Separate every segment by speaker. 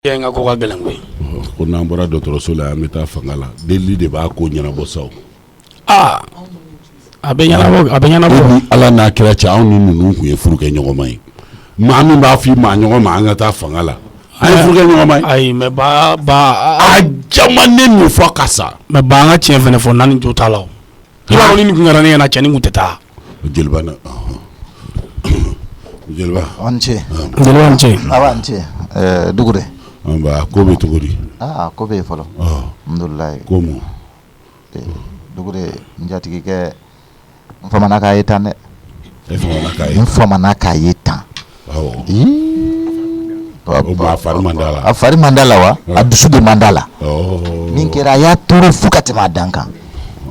Speaker 1: Nga ko ka gɛlɛn koyi
Speaker 2: ko n'an bɔra dɔgɔtɔrɔso la an bɛ taa fanga la delili de b'a ko ɲɛnabɔ sa
Speaker 1: a bɛ ɲɛnabɔ
Speaker 2: ni ala n'a kɛra cɛ anw ni ninnu tun ye furu kɛ ɲɔgɔnma ye maa min b'a f'i maa ɲɔgɔn ma an ka taa fanga la an ye furu kɛ ɲɔgɔnma ye
Speaker 1: ayi mɛ
Speaker 2: a caman ne min fɔ ka sa
Speaker 1: mɛ ba an ka tiɲɛ fɛnɛ fɔ naani jo t'a la i b'a dɔn ni nin kun kɛra ne ɲɛna cɛnin kun tɛ taa
Speaker 2: jeliba na jeliba
Speaker 3: an ce
Speaker 1: jeliba ni ce
Speaker 3: awa an ce dugure
Speaker 2: ba ko bɛ cogo di
Speaker 3: ko bɛ yen fɔlɔ alhamdulilayi
Speaker 2: ko mun
Speaker 3: dugure n jatigikɛ n famana k'a ye tan dɛ
Speaker 2: n
Speaker 3: famana k'a ye tan
Speaker 2: a fari man d'a la
Speaker 3: a fari man d'a la wa a dusu de man d'a la min kɛra a y'a tɔɔrɔ fo ka tɛmɛ a dan kan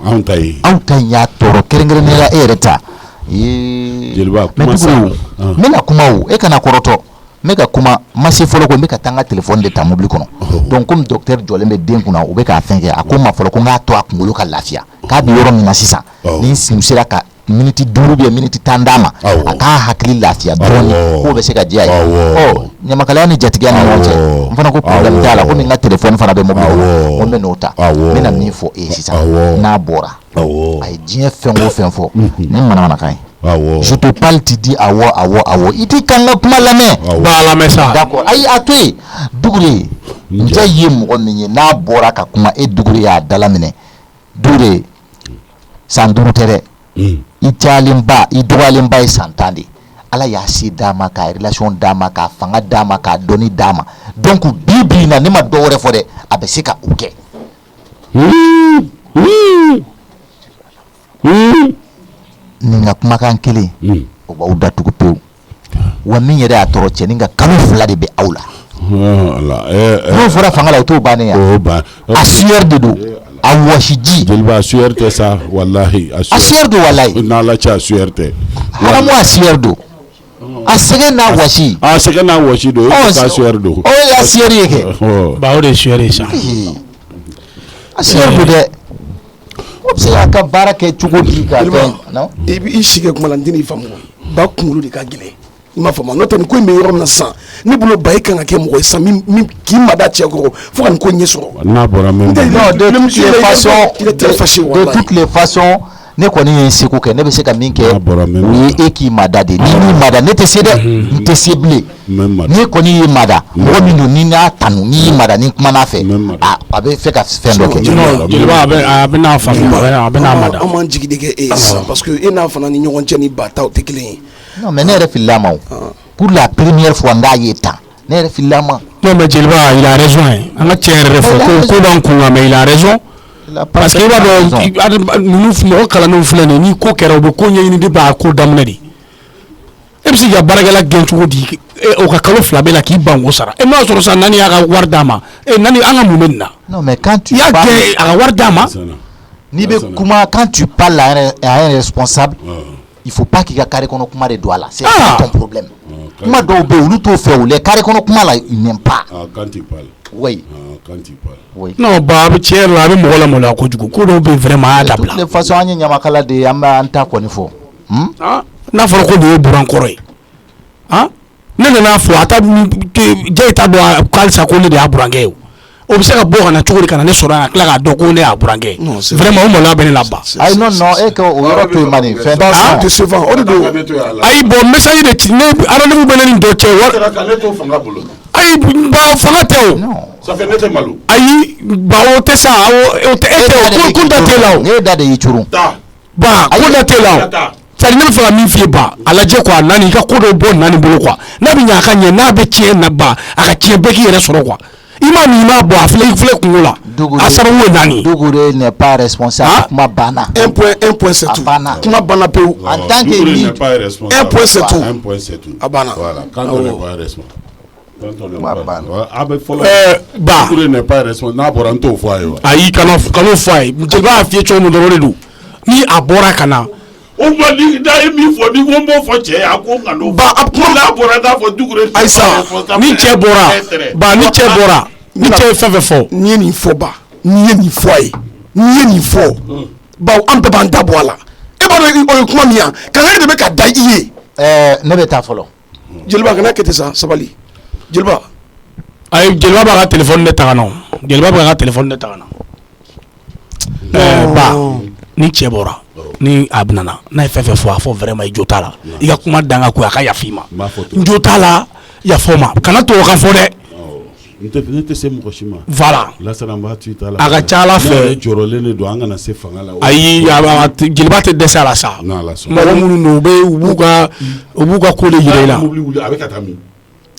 Speaker 2: anw ta in
Speaker 3: y'a tɔɔrɔ kɛrɛnkɛrɛnnenya e yɛrɛ ta
Speaker 2: jeliba kuma sa
Speaker 3: n bɛna kuma o e kana kɔrɔtɔ n bɛ ka kuma ma se fɔlɔ ko n bɛ ka taa n ka téléphone de ta mobili kɔnɔ donc comme docteur jɔlen bɛ den kunna u bɛ k'a fɛn kɛ a ko n ma fɔlɔ ko n k'a to a kunkolo ka lafiya k'a bɛ yɔrɔ min na sisan ni n sera ka miniti 5 ou 10 minutes d'a ma a k'a hakili lafiya dɔɔni k'o bɛ se ka diya ye ɲamakalaya ni jatigiya ni ɲɔgɔn cɛ n fana ko problème t'a la komi n ka téléphone fana bɛ mobili kɔnɔ ko n bɛ n'o ta n bɛna min fɔ e ye sisan n'a bɔra a ye diɲɛ fɛn o fɛn fɔ ni manamanakan ye je te parle tu dis awɔ i t'i kan ka kuma lamɛn
Speaker 1: ba lamɛn sa
Speaker 3: d'accord ayi a to yen dugure n cɛ ye mɔgɔ min ye n'a bɔra ka kuma e dugure y'a dalaminɛ dugure san 5 tɛ dɛ i cayalenba i dɔgɔyalenba ye san 10 de ala y'a se d'a ma k'a relation d'a ma k'a fanga d'a ma k'a dɔnni d'a ma donc bi na ne ma dɔ wɛrɛ fɔ dɛ a bɛ se ka o kɛ nin ka kumakan kelen o b'aw datugu pewu wa min yɛrɛ y'a tɔɔrɔ cɛnin ka kalo 2 de bɛ aw la n'o fɔra fanga la o t'o bannen a sueur de don a wɔsiji
Speaker 2: jeliba a sueur tɛ sa walahi
Speaker 3: a sueur don walahi
Speaker 2: n'ala cɛ a sueur tɛ
Speaker 3: haramu a sueur don a sɛgɛn n'a wɔsi
Speaker 2: a sɛgɛn n'a wɔsi don e ka sueur don
Speaker 3: o ye a sueur ye kɛ
Speaker 1: ba o de ye sueur ye sa
Speaker 3: a sueur don dɛ o bɛ se k'a ka baara kɛ cogo di ka fɛn
Speaker 4: i b'i sigi kuma la n tɛn'i faamu ba kunkolo de ka gɛlɛn i m'a faamu n'o tɛ nin ko in bɛ yɔrɔ min na sisan ne bolo ba e kan ka kɛ mɔgɔ ye sisan min k'i ma da cɛ kɔrɔ fo ka nin ko ɲɛ sɔrɔ
Speaker 2: n'a bɔra min
Speaker 3: de toutes les façons ne kɔni ye n seko kɛ ne bɛ se ka min kɛ o ye e k'i mada de ni min mada ne tɛ se dɛ n tɛ se bilen ni kɔni y'i mada mɔgɔ min don ni n'a tanu ni y'i mada ni kuma n'a fɛ a bɛ fɛ ka fɛn dɔ kɛ
Speaker 1: jeliba a bɛ n'a faamuya a bɛ n'a mada
Speaker 4: an m'an jigi de kɛ e ye sisan parce que e n'a fana ni ɲɔgɔn cɛ ni ba taw tɛ kelen ye
Speaker 3: non mais ne yɛrɛ filila ma o pour la première fois n k'a ye tan ne yɛrɛ filila ma
Speaker 1: non mais jeliba il a raison ye an ka tiɲɛ yɛrɛ de fɔ ko b'an kun kan mais il a raison parce que i b'a dɔn ninnu mɔgɔ kalannenw filɛ nin ye ni ko kɛra u bɛ ko ɲɛɲini de b'a ko daminɛ de e bɛ se ka baarakɛla gɛn cogo di o ka kalo 2 bɛ la k'i ban k'o sara e n'a sɔrɔ sisan Nani y'a ka wari d'a ma Nani an ka mun bɛ nin na
Speaker 3: non mais quand tu
Speaker 1: i y'a gɛn a ka wari d'a ma
Speaker 3: n'i bɛ kuma quand tu parles à un responsable il faut pas k'i ka carré kɔnɔ kuma de don a la c'est ton problème kuma dɔw bɛ yen olu t'o fɛ o les carré kɔnɔ kuma la il n'aime pas
Speaker 2: quand il parle
Speaker 3: oui
Speaker 1: non ba a bɛ tiɲɛ yɛrɛ la a bɛ mɔgɔ lamaloya kojugu ko dɔw bɛ yen vraiment a y'a dabila
Speaker 3: de toute façon an ye ɲamakala de ye an bɛ an ta kɔni fɔ
Speaker 1: n'a fɔra ko nin ye burankɔrɔ ye ne nana fɔ a ta jɛ t'a dɔn k'alisa ko ne de y'a burankɛ ye o bɛ se ka bɔ ka na cogo di ka na ne sɔrɔ yan ka tila k'a dɔn ko ne y'a burankɛ ye vraiment o maloya bɛ ne la ban
Speaker 3: ayi non e ka o yɔrɔ to yen man nin fɛn
Speaker 4: tɛ se fan o de don
Speaker 1: ayi bon message de ci ne rendez-vous bɛ ne ni dɔ cɛ ayi ba fanga tɛ o ayi ba o tɛ sa o tɛ e tɛ o ko da t'e la o
Speaker 3: ne da de y'i curu
Speaker 1: ba ko da t'e la o c'est ne bɛ fɛ ka min f'i ye ba a lajɛ quoi Nani i ka ko dɔ bɔ Nani bolo quoi n'a bɛ ɲɛ a ka ɲɛ n'a bɛ tiɲɛ na ba a ka tiɲɛ bɛɛ k'i yɛrɛ sɔrɔ quoi i m'a min i m'a bɔ a filɛ kungo la a sababu ye Nani
Speaker 3: Dugure n'est pas responsable kuma banna
Speaker 4: un point c'est tout kuma banna pewu
Speaker 3: en tant que
Speaker 4: un point c'est tout a banna
Speaker 2: voilà quand on n'est pas responsable
Speaker 1: ba
Speaker 2: Dugure n'est pas responsable n'a bɔra n t'o fɔ a ye wa
Speaker 1: ayi kana o fɔ a ye jeliba y'a f'i ye cogo min dɔrɔn o de don ni a bɔra ka na
Speaker 2: o ma ni da ye min fɔ ni ko n b'o fɔ cɛ ye a ko nka n'o
Speaker 1: ba a kuma
Speaker 2: n'a bɔra n'a fɔ Dugure
Speaker 1: ayisa ni cɛ bɔra ba ni cɛ bɔra ni cɛ ye fɛn fɛn fɔ
Speaker 4: n'i ye nin fɔ ba n'i ye nin fɔ a ye n'i ye nin fɔ bawo an bɛɛ b'an da bɔ a la e b'a dɔn o ye kuma min ye kankari de bɛ ka da i ye
Speaker 3: ne bɛ taa fɔlɔ
Speaker 4: jeliba kana kɛ ten sa sabali jeliba
Speaker 1: ay jeliba b'a ka téléphone de ta ka na jeliba b'a ka téléphone de ta ka na ba ni cɛ bɔra ni a nana n'a ye fɛn fɛn fɔ a fɔ vraiment i jo t'a la i ka kuma danga ko a ka yafa i ma n jo t'a la yafa o ma kana to o kan fɔ dɛ
Speaker 2: ne tɛ se mɔgɔ si ma
Speaker 1: voilà
Speaker 2: lasana n b'a to i ta la
Speaker 1: a ka ca ala fɛ
Speaker 2: jɔrɔlen de don an kana se fanga la
Speaker 1: ayi jeliba tɛ dɛsɛ a la sa mɔgɔ minnu don u b'u ka ko de yira i la
Speaker 2: a bɛ ka taa min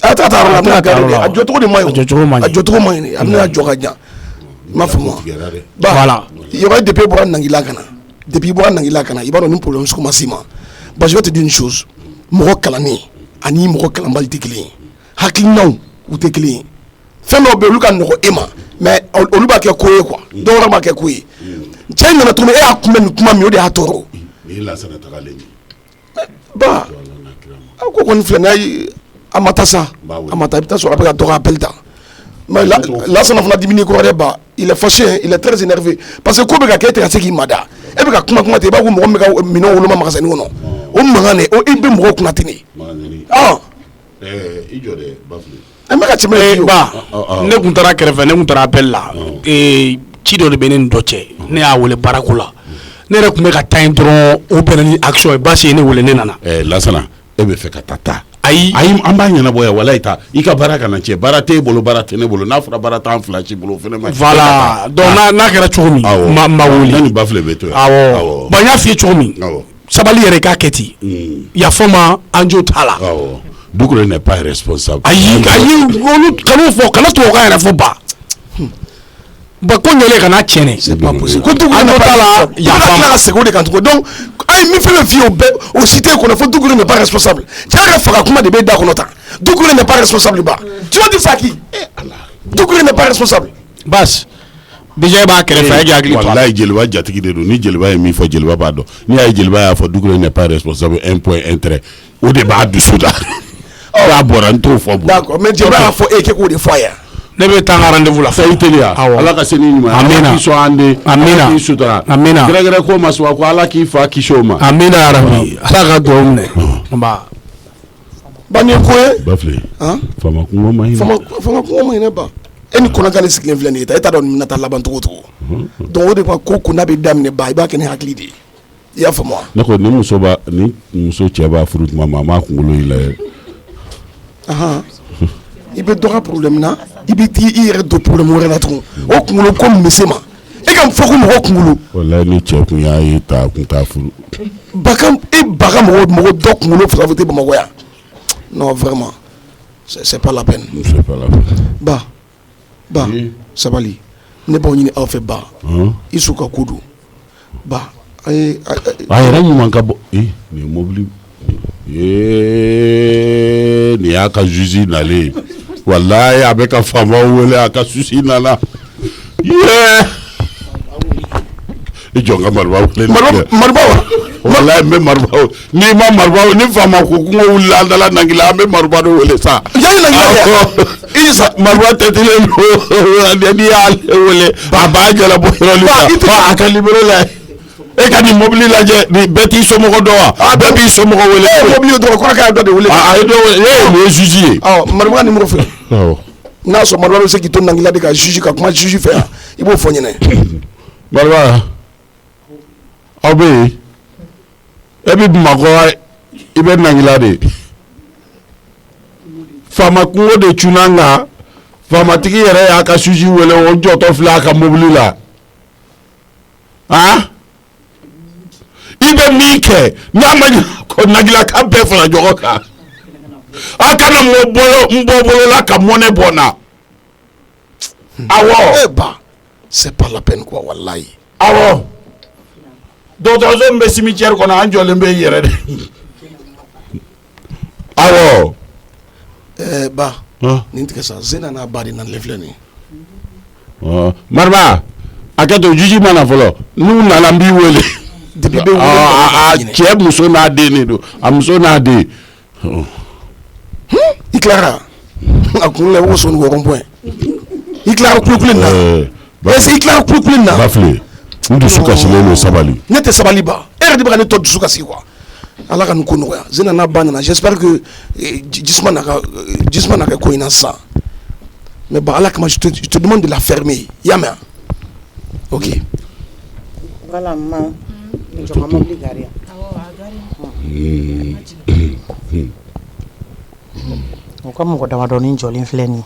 Speaker 4: a ta taa yɔrɔ la a bɛna a jɔcogo de ma ɲi a jɔcogo ma ɲi a bɛna jɔ ka jan i m'a faamu wa
Speaker 1: voilà
Speaker 4: yɔrɔ depuis bɔra Nangila kana depuis bɔra Nangila kana i b'a dɔn ni problème sugu ma s'i ma parce que je vais te dire une chose mɔgɔ kalannen ani mɔgɔ kalanbali tɛ kelen ye hakilinaw u tɛ kelen ye fɛn dɔw bɛ yen olu ka nɔgɔ e ma mais olu b'a kɛ ko ye quoi dɔw wɛrɛ b'a kɛ ko ye cɛ nana tuguni e y'a kunbɛn ni kuma min o de y'a tɔɔrɔ ba a ko kɔni filɛ n'a ye a ma taa sa a ma taa i bɛ taa sɔrɔ a bɛ ka dɔgɔ appel ta mais Lassana fana dimini kɔrɔ dɛ ba il est fâché il est très énervé parce que ko bɛ ka kɛ e tɛ ka se k'i mada e bɛ ka kuma ten i b'a ko mɔgɔ min bɛ ka minɛn woloma magasin kɔnɔ o mankan de i bɛ mɔgɔw kunna ten de
Speaker 2: i jɔ dɛ Bafile
Speaker 4: an bɛ ka tɛmɛ
Speaker 1: ba ne kun taara kɛrɛfɛ ne kun taara appel la ci dɔ de bɛ ne ni dɔ cɛ ne y'a wele baarako la ne yɛrɛ tun bɛ ka taa yen dɔrɔn o bɛnna ni action ye baasi ye ne wele ne nana
Speaker 2: Lassana e bɛ fɛ ka taa
Speaker 1: ayi
Speaker 2: an b'a ɲɛnabɔ yan walayi ta i ka baara kana cɛ baara t'e bolo baara tɛ ne bolo n'a fɔra baara t'an fila si bolo o fana ma
Speaker 1: voilà donc n'a kɛra cogo min ma wuli
Speaker 2: ne ni Bafile bɛ to yan
Speaker 1: awɔ bon n y'a f'i ye cogo min sabali yɛrɛ k'a kɛ ten yafa ma an jo t'a la
Speaker 2: Doucouré n'est pas responsable
Speaker 1: ayi olu kan'o fɔ kana to o ka yɛrɛ fɔ ba ba ko ɲɛlen kana tiɲɛ
Speaker 4: c'est pas possible ko Doucouré n'est pas la yafa ma ka segin o de kan tugun donc ayi min fɛn fɛn f'i ye o bɛɛ o si t'e kɔnɔ fo Doucouré n'est pas responsable cɛ ka faga kuma de b'e da kɔnɔ tan Doucouré n'est pas responsable ba tu vas dire ça à qui Doucouré n'est pas responsable
Speaker 1: bas déjà i b'a kɛrɛfɛ e hakili to a la
Speaker 2: wallahi jeliba jatigi de don ni jeliba ye min fɔ jeliba b'a dɔn ni y'a ye jeliba y'a fɔ Doucouré n'est pas responsable un point un trait o de b'a dusu da n'a bɔra n t'o fɔ bon
Speaker 4: d'accord mais jeliba y'a fɔ e k'e k'o de fɔ a ye
Speaker 1: ne bɛ taa n ka rendez-vous la
Speaker 2: fɛn teliya ala ka se ni ɲuman
Speaker 1: amina
Speaker 2: k'i sɔn an den
Speaker 1: amina
Speaker 2: k'i sutura
Speaker 1: amina
Speaker 2: gɛrɛgɛrɛ ko ma sɔn ko ala k'i fa kisi o ma
Speaker 1: amina yarabi ala ka dugawu minɛ nba
Speaker 4: ba nin ye ko ye
Speaker 2: Bafile fama kungo ma ɲi
Speaker 4: fama kungo ma ɲi ne ba e ni kɔnɔkan ni sigilen filɛ nin ye ta e t'a dɔn nin bɛna taa laban cogo cogo donc o de ma ko n'a bɛ daminɛ ba i b'a kɛ ni hakili de ye i y'a faamu wa
Speaker 2: ne ko ni muso cɛ b'a furu tuma ma a m'a kunkolo yɛlɛ
Speaker 4: i bɛ dɔ ka problème na i bɛ t'i yɛrɛ don problème wɛrɛ la tugun o kunkolo ko min bɛ se ma e ka fɔ ko mɔgɔ kunkolo
Speaker 2: wallahi ni cɛ kun y'a ye ta a kun t'a furu
Speaker 4: baga mɔgɔ dɔ kunkolo fila fɔ tɛ Bamakɔ yan non vraiment c'est pas la peine
Speaker 2: c'est pas la peine
Speaker 4: ba sabali ne b'aw ɲini aw fɛ ba i su ka ko don ba
Speaker 2: a yɛrɛ ɲuman ka bɔ nin ye mobili nin y'a ka juge nalen wallahi a bɛ ka faamaw wele a ka juge nana i jɔ n ka mariba wele
Speaker 4: mariba wa
Speaker 2: wallahi n bɛ mariba wele n'i ma mariba ni faama ko kungo wulila an dala Nangila an bɛ mariba dɔ wele sa
Speaker 4: yanni Nangila
Speaker 2: mariba tɛtilen don n'i y'ale wele a b'a jalabɔ yɔrɔ la a ka libéré la e ka nin mobili lajɛ nin bɛɛ t'i somɔgɔ dɔn wa bɛɛ b'i somɔgɔ wele
Speaker 4: mobili dɔrɔn kɔrɔ k'a dɔ de wele
Speaker 2: a ye dɔ wele nin ye juge ye
Speaker 4: mariba ka numéro filɛ n'a sɔrɔ mariba bɛ se k'i to Nangila de ka juge ka kuma juge fɛ yan i b'o fɔ ɲɛnɛ
Speaker 2: mariba aw bɛ yen e bɛ Bamakɔ i bɛ Nangila de faama kungo de cunna n kan faamatigi yɛrɛ y'a ka juge wele o jɔtɔ filɛ a ka mobili la i bɛ min kɛ n'a ma ɲɛ ko Nangila k'a bɛɛ fara ɲɔgɔn kan a kana n bɔ bolo la ka mɔnɛ bɔ n na awɔ
Speaker 4: ba c'est pas la peine quoi wallahi
Speaker 2: awɔ dɔgɔtɔrɔso min bɛ cimetière kɔnɔ an jɔlen bɛ yen yɛrɛ de awɔ
Speaker 4: ba nin tigɛ sa Zena n'a ba de nalen filɛ nin ye
Speaker 2: mariba a kɛ to juge mana fɔlɔ n'u nana n b'i wele
Speaker 4: depuis bɛ
Speaker 2: wele cɛ muso n'a den de don a muso n'a den
Speaker 4: i tilara a kunkolo la i b'o sɔn ni rond-point i tilara kulukulu in na est-ce que i tilara kulukulu in na
Speaker 2: Bafile n dusu kasilen don sabali
Speaker 4: ne tɛ sabali ba e yɛrɛ de bɛ ka ne tɔ dusu kasi quoi ala ka nin ko nɔgɔya Zena n'a ba nana j'espère que jisuma n'a kɛ ko in na sisan Mais bah, là, je te demande de la fermer. Yama. Ok.
Speaker 5: Voilà, maman. Je vais m'oublier derrière. Ko mɔgɔ damadɔni jɔlen filɛ nin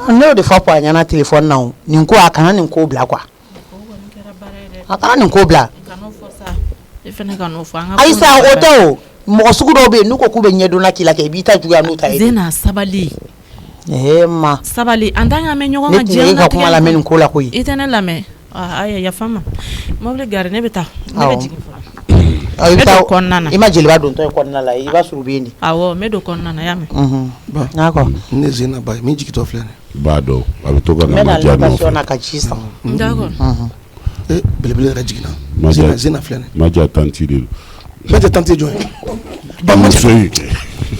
Speaker 5: ne y'o de fɔ po a ɲɛna téléphone na nin ko a kana nin ko bila quoi a kana nin ko bila Ayisa o tɛ o mɔgɔ sugu dɔw bɛ yen n'u ko k'u bɛ ɲɛdɔnna k'i la kɛ i b'i ta juguya n'u ta ye
Speaker 6: Zena sabali
Speaker 5: ma
Speaker 6: sabali an t'an ka mɛn ɲɔgɔn
Speaker 5: ne
Speaker 6: ka
Speaker 5: tun ye ka kuma lamɛn nin ko la koyi
Speaker 6: i tɛ ne lamɛn aya yafa n ma mobili gari ne bɛ taa ne bɛ jigin fɔlɔ
Speaker 5: i bɛ taa
Speaker 6: kɔnɔna na
Speaker 5: i ma jeliba dontɔ ye kɔnɔna la i b'a sɔrɔ u bɛ yen de
Speaker 6: awɔ n bɛ don kɔnɔna na y'a mɛn
Speaker 5: d'accord
Speaker 4: Ne Zena ba min jigitɔ filɛ nin.
Speaker 2: B'a dɔn a bɛ to ka
Speaker 5: n
Speaker 2: na
Speaker 5: bɛ na
Speaker 2: Madia
Speaker 5: location
Speaker 2: nɔfɛ.
Speaker 5: na ka ci san
Speaker 6: d'accord
Speaker 4: Belebele yɛrɛ jiginna.
Speaker 2: Madia
Speaker 4: Zena filɛ nin.
Speaker 2: Madia tanti de don.
Speaker 4: Madia tante jɔn ye. Ba
Speaker 2: Muso
Speaker 4: Madia.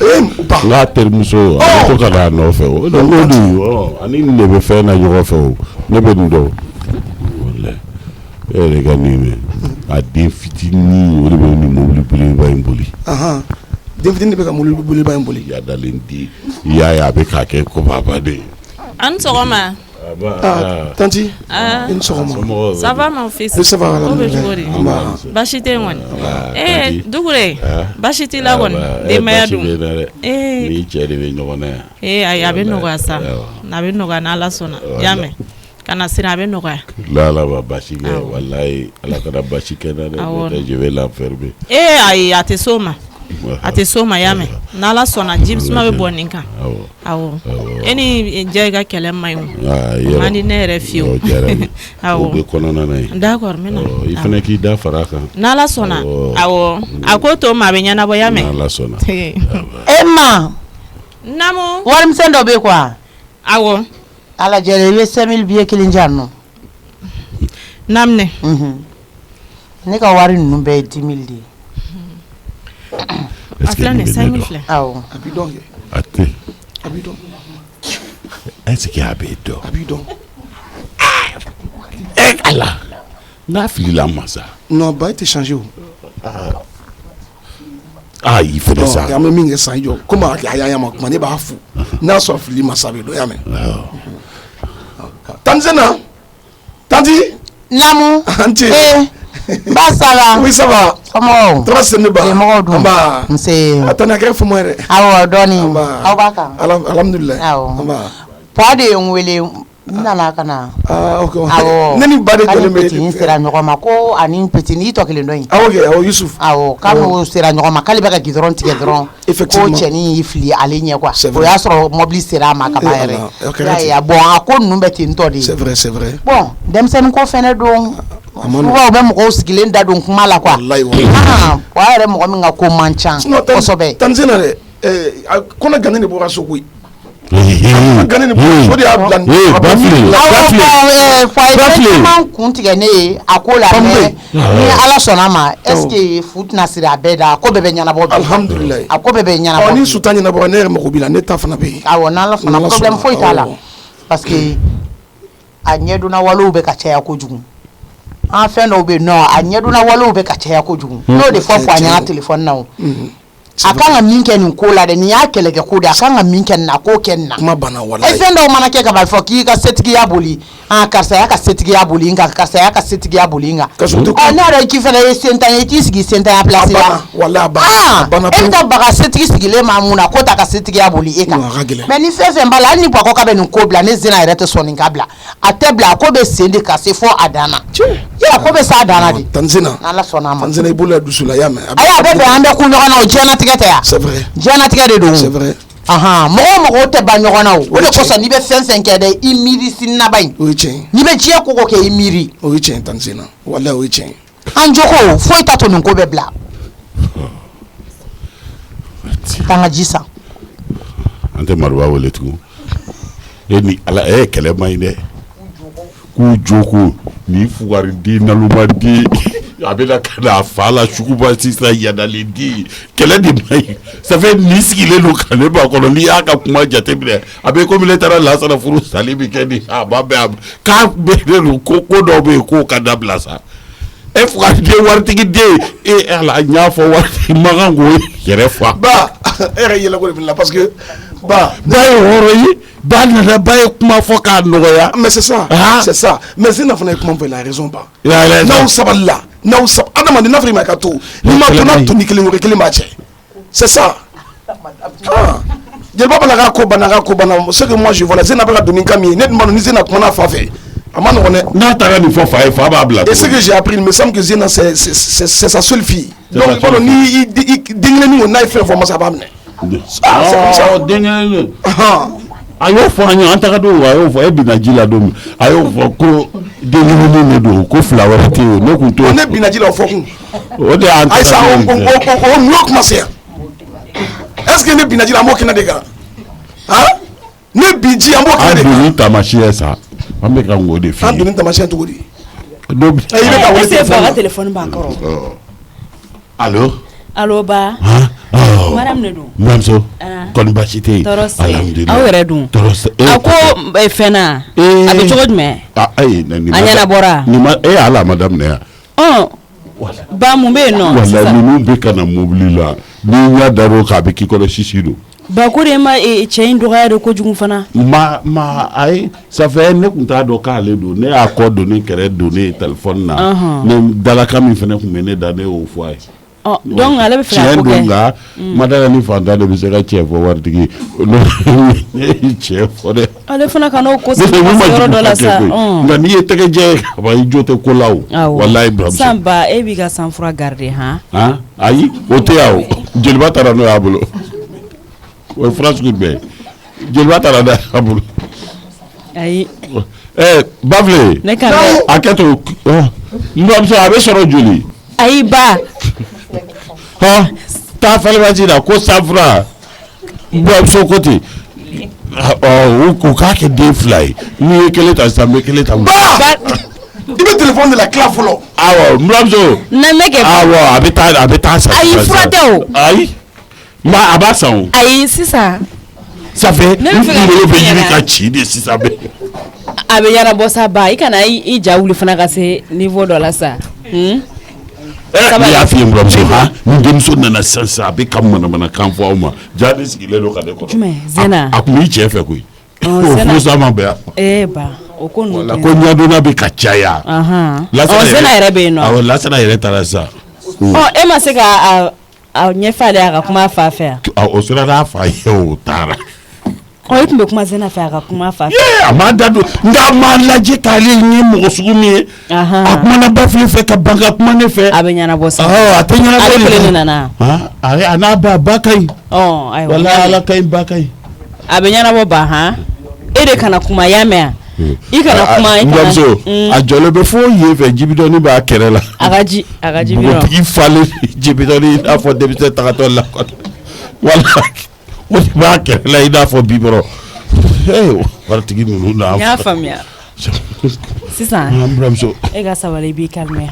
Speaker 2: in
Speaker 4: Ba.
Speaker 2: n k'a terimuso a bɛ to ka na a nɔfɛ o de o de ani nin de bɛ fɛn na ɲɔgɔn fɛ o ne bɛ nin dɔn walayi e yɛrɛ ka nin mɛn a den fitinin o de bɛ nin mobili belebeleba in boli.
Speaker 4: Den fitinin de bɛ ka mobili belebeleba in boli.
Speaker 2: Yadalen di i y'a ye a bɛ k'a kɛ ko babaden.
Speaker 6: an ni sɔgɔma
Speaker 4: Tanti. I ni sɔgɔma.
Speaker 6: ça va mon fils
Speaker 4: Ça va
Speaker 6: o bɛ cogo di baasi tɛ yen kɔni Dugure baasi t'i la kɔni denbaya dun
Speaker 2: ni cɛ de bɛ ɲɔgɔn na yan.
Speaker 6: ayi a bɛ nɔgɔya sa a bɛ nɔgɔya n'Ala sɔnna y'a mɛn ka na siran a bɛ nɔgɔya
Speaker 2: Ala ma basi kɛ walayi Ala kana basi kɛ na dɛ n'o tɛ je vais l'enfermer.
Speaker 6: ayi a tɛ s'o ma a tɛ s'o ma y'a mɛn n'Ala sɔnna ji suma bɛ bɔ nin kan awɔ e ni jɛ ka kɛlɛ man ɲi o man di ne yɛrɛ fiyewu
Speaker 2: awɔ o bɛ kɔnɔna na yen
Speaker 6: d'accord n bɛ na
Speaker 2: i fana k'i da fara a kan
Speaker 6: n'Ala sɔnna awɔ a ko to ma a bɛ ɲɛnabɔ y'a mɛn
Speaker 2: n'Ala sɔnna
Speaker 5: ma
Speaker 6: naamu
Speaker 5: warimisɛn dɔ bɛ yen quoi
Speaker 6: awɔ
Speaker 5: Ala jɛra i bɛ 5000 billet kelen di yan nɔ
Speaker 6: naaminɛ
Speaker 5: ne ka wari ninnu bɛɛ ye 10 000 de ye
Speaker 6: a filɛ nin 5000 filɛ
Speaker 5: awɔ
Speaker 4: A b'i dɔn kɛ.
Speaker 2: a tɛ
Speaker 4: A b'i dɔn.
Speaker 2: est-ce que a bɛ dɔn
Speaker 4: A b'i dɔn.
Speaker 2: Ala n'a filila masa
Speaker 4: Non ba i tɛ changer o.
Speaker 2: i fana sa
Speaker 4: An bɛ min kɛ san i jɔ komi a y'a ma kuma ne b'a fo n'a sɔrɔ fili ma sa bɛ dɔn y'a mɛn. Tanti Zena. Tanti.
Speaker 5: Namu
Speaker 4: Anti.
Speaker 5: Ba sala
Speaker 4: Oui ça va.
Speaker 5: Comment
Speaker 4: Toi c'est ne ba.
Speaker 5: Mɔgɔw dun
Speaker 4: Nba.
Speaker 5: Nse
Speaker 4: Attends kɛ fɔ mo yɛrɛ.
Speaker 5: awɔ dɔɔni
Speaker 4: Nba.
Speaker 5: aw b'a kan
Speaker 4: Alhamdulillah.
Speaker 5: awɔ
Speaker 4: Nba.
Speaker 5: pa de ye n wele n nana ka na
Speaker 4: Ok.
Speaker 5: awɔ
Speaker 4: Ne ni ba de jɔlen
Speaker 5: k'ani
Speaker 4: bɛ.
Speaker 5: Petit sera ɲɔgɔn ma ko ani Petit ni tɔ kelen dɔ in
Speaker 4: Ok awɔ Yusuf.
Speaker 5: awɔ k'anu sera ɲɔgɔn ma k'ale bɛ ka gidɔrɔn tigɛ dɔrɔn ko
Speaker 4: Effectivement.
Speaker 5: cɛnin y'i fili ale ɲɛ quoi
Speaker 4: C'est
Speaker 5: o
Speaker 4: vrai.
Speaker 5: y'a sɔrɔ mɔbili sera a ma ka ban
Speaker 4: Allah,
Speaker 5: yɛrɛ
Speaker 4: ok,
Speaker 5: y'a ye a bon a ko ninnu bɛ ten tɔ de
Speaker 4: C'est vrai c'est vrai.
Speaker 5: bon denmisɛnnin ko fɛnɛ don souvent u bɛ mɔgɔw sigilen da don kuma la quoi
Speaker 4: Wallahi wallahi.
Speaker 5: o y'a yɛrɛ mɔgɔ min ka ko man ca kosɛbɛ
Speaker 4: Tanti Zena dɛ kɔnɔ gane de bɔra so koyi.
Speaker 2: Bafile
Speaker 4: Gane de bɔra so de y'a bila.
Speaker 5: awɔ foyer caman kun tigɛ ne ye a ko la mais ni Ala sɔnna a ma est ce que fu tɛna siri a bɛɛ da a ko bɛɛ bɛ ɲɛnabɔ bi
Speaker 4: Alhamdulillah.
Speaker 5: a ko bɛɛ bɛ ɲɛnabɔ
Speaker 4: Ni
Speaker 5: bi
Speaker 4: su ta ɲɛnabɔ ne yɛrɛ mago b'i la ne ta fana bɛ yen.
Speaker 5: awɔ n'Ala sɔnna
Speaker 4: N'Ala
Speaker 5: problème
Speaker 4: sɔnna,
Speaker 5: foyi t'a la
Speaker 4: awɔ.
Speaker 5: parce que a ɲɛdonna walew bɛ ka caya kojugu an fɛn dɔw bɛ yen non a ɲɛdonna walew bɛ ka caya kojugu n'o de fɔ a ɲɛna téléphone na o a kan ka min kɛ nin ko la dɛ nin y'a kɛlɛkɛ ko de a kan ka min kɛ nin na a k'o kɛ nin na
Speaker 4: Kuma banna wallahi.
Speaker 5: fɛn dɔw mana kɛ ka ban fɔ k'i ka setigiya boli karisa y'a ka setigiya boli n kan karisa y'a ka setigiya boli n kan ne yɛrɛ k'i fana ye sentan ye i t'i sigi sentanya place la
Speaker 4: wallahi
Speaker 5: e bɛ taa baga setigi sigilen ma mun na ko ta ka setigiya boli e kan mais ni fɛn fɛn b'a la hali ni Bako ka bɛ nin ko bila ne Zena yɛrɛ tɛ sɔn nin ka bila a tɛ bila a ko bɛ sen de ka se fɔ a dan na yala ko bɛ s'a dan na de
Speaker 4: Tanti Zena.
Speaker 5: n'Ala sɔnna a ma
Speaker 4: Tanti Zena i bolo la dusu la y'a mɛn.
Speaker 5: ayi a bɛ bɛn an bɛ kun ɲɔgɔn na o diɲɛlatigɛ tɛ yan
Speaker 4: C'est vrai.
Speaker 5: diɲɛlatigɛ de don
Speaker 4: C'est vrai.
Speaker 5: mɔgɔw tɛ ban ɲɔgɔn na o de kosɔn n'i bɛ fɛn fɛn kɛ dɛ i miiri sinaba in
Speaker 4: O ye tiɲɛ ye.
Speaker 5: n'i bɛ diɲɛ ko ko kɛ i miiri
Speaker 4: O ye tiɲɛ ye Tanti Zena. Wallahi o ye tiɲɛ ye.
Speaker 5: an jogo foyi ta to nin ko bɛ bila taa n ka ji san
Speaker 2: an tɛ Mariba wele tugun e ni Ala e ye kɛlɛ man ɲi dɛ k'u joko ni fugariden nalumaden a bɛna ka na a fa la suguba sisan yadalen den kɛlɛ de man ɲi ça fait ni sigilen don ka ne ba kɔnɔ n'i y'a ka kuma jateminɛ a bɛ komi ne taara lasara furu sali bɛ kɛ ni a ba bɛ k'a bɛnnen don ko dɔw bɛ yen k'o ka dabila sa e fugariden waritigi den Ala n y'a fɔ waritigi man kan k'o yɛrɛ fa.
Speaker 4: Ba e yɛrɛ yɛlɛ ko de bila parce que
Speaker 2: ba ye horo yi ba na ba ye kuma fo ka nogoya.
Speaker 4: Mais c'est ça. C'est ça. Mais c'est n'a fana kuma fo la raison pas. N'aw sabali la. N'aw sab adamadi n'a fɔ ma ka to. Ni ma to na to ni kelen kelen ma cɛ. C'est ça. Jeliba bana ko bana ce que moi je vois là c'est n'a pas la donner kami ne demande ni c'est n'a kuma na fa fɛ. Ama non on
Speaker 2: n'a taga ni fo fa ba bla.
Speaker 4: Et ce que j'ai appris il me semble que Zena c'est sa seule fille. Donc bon ni dingene ni on a fait formation ba mne.
Speaker 2: Ah dingene. Ayo fo anyo antaka do ayo fo ebinaji la do ayo fo ko dingene ni do ko flower ti o no kun to.
Speaker 4: On ebinaji la fo kun.
Speaker 2: O de antaka.
Speaker 4: Aïssa on mieux commencer. Est-ce que ne binaji la mo kina de gars? Hein? Ne biji amo kina de gars.
Speaker 2: Andoni tamashie ça. Ambe ka ngode fi.
Speaker 4: Andoni tamashie to godi.
Speaker 2: Do.
Speaker 7: C'est pas téléphone ba encore.
Speaker 2: Allô?
Speaker 7: Allô ba. Madame Nedo.
Speaker 2: Mamso. Kon bachite.
Speaker 7: Alhamdulillah. Awere dun. Ako fena. Abi cogo jumɛn?
Speaker 2: Ayi
Speaker 7: a ɲɛna bɔra.
Speaker 2: Ni ma ala madame ne ya.
Speaker 7: Ba mun bɛ yen nɔ.
Speaker 2: Wala ninnu bɛ ka na mobili la ni y'a dar'o kan a bɛ k'i kɔnɔ sisi don.
Speaker 7: Ba ko de ma cɛ in dɔgɔya de kojugu fana.
Speaker 2: Ayi ça fait ne tun t'a dɔn k'ale don ne y'a kɔ don ne kɛrɛ don ne téléphone na ne dalakan min fana tun bɛ ne da ne y'o fɔ a ye.
Speaker 7: Donc ale bɛ fɛ ka ko kɛ.
Speaker 2: Tiɲɛ don nka madame ni fantan de bɛ se ka cɛ fɔ waritigi ne ye cɛ fɔ dɛ.
Speaker 7: Ale fana ka n'o ko sigi yɔrɔ dɔ la sa.
Speaker 2: Nka n'i ye tɛgɛjɛ ka ban i jo tɛ ko la o. Walayi Buramuso.
Speaker 7: San ba e b'i ka sanfura garder han.
Speaker 2: Ayi o tɛ yan o jeliba taara n'o y'a bolo o ye fura sugu bɛɛ jeliba taara n'o y'a bolo.
Speaker 7: Ayi.
Speaker 2: Bafile.
Speaker 7: Ne kan bɛ.
Speaker 2: A kɛ to Buramuso a bɛ sɔrɔ joli.
Speaker 7: Ayi ba.
Speaker 2: Taa falibaji la ko sanfura Buramuso ko ten o k'a kɛ den fila ye n'i ye kelen ta sisan n bɛ kelen ta.
Speaker 4: I bɛ téléphone de la tila fɔlɔ.
Speaker 2: Awɔ Buramuso.
Speaker 7: Na mɛ kɛ.
Speaker 2: Awɔ a bɛ taa san.
Speaker 7: Ayi fura tɛ o.
Speaker 2: Ayi a b'a san o.
Speaker 7: Ayi sisan.
Speaker 2: Ça fait n kunkolo bɛ yiri ka ci de sisan bɛ.
Speaker 7: A bɛ ɲɛnabɔ sa ba i kana i ja wuli fana ka se niveau dɔ la sa.
Speaker 2: Ne y'a f'i ye Buramuso ni denmuso nana sisan a bɛ ka manamanakan fɔ aw ma jaa de sigilen don ka ne kɔrɔ.
Speaker 7: Jumɛn Zena.
Speaker 2: A kun b'i cɛ fɛ koyi. O furusa ma bɛn yan.
Speaker 7: Ba o ko ninnu.
Speaker 2: Ko ɲɛdonna bɛ ka caya.
Speaker 7: Zena yɛrɛ bɛ yen nɔ.
Speaker 2: Awɔ Lasana yɛrɛ taara sisan.
Speaker 7: E ma se ka a ɲɛfɔ ale a ka kuma a fa fɛ yan.
Speaker 2: O sera n'a fa ye o taara.
Speaker 7: E tun bɛ kuma Zena fɛ a ka kuma a fa fɛ.
Speaker 2: A ma da don nka a ma lajɛ k'ale ye mɔgɔ sugu min ye. A kumana Bafile fɛ ka ban ka kuma ne fɛ.
Speaker 7: A bɛ ɲɛnabɔ sa.
Speaker 2: A tɛ ɲɛnabɔ.
Speaker 7: Ale kelen de nana.
Speaker 2: A n'a ba ka ɲi.
Speaker 7: Ayiwa
Speaker 2: wala Ala ka ɲi ba ka ɲi.
Speaker 7: A bɛ ɲɛnabɔ ba han. E de kana kuma y'a mɛn yan. I kana kuma i kana.
Speaker 2: Buramuso a jɔlen bɛ fo yen fɛ jibidɔni b'a kɛrɛ la.
Speaker 7: A ka jibidɔn.
Speaker 2: Butigi falen jibidɔni i n'a fɔ denmisɛn tagatɔ la wala o de b'a kɛrɛ la i n'a fɔ bibɔrɔ. Waritigi ninnu na.
Speaker 7: N y'a faamuya. Sisan
Speaker 2: Buramuso
Speaker 7: e ka sabali i b'i calmer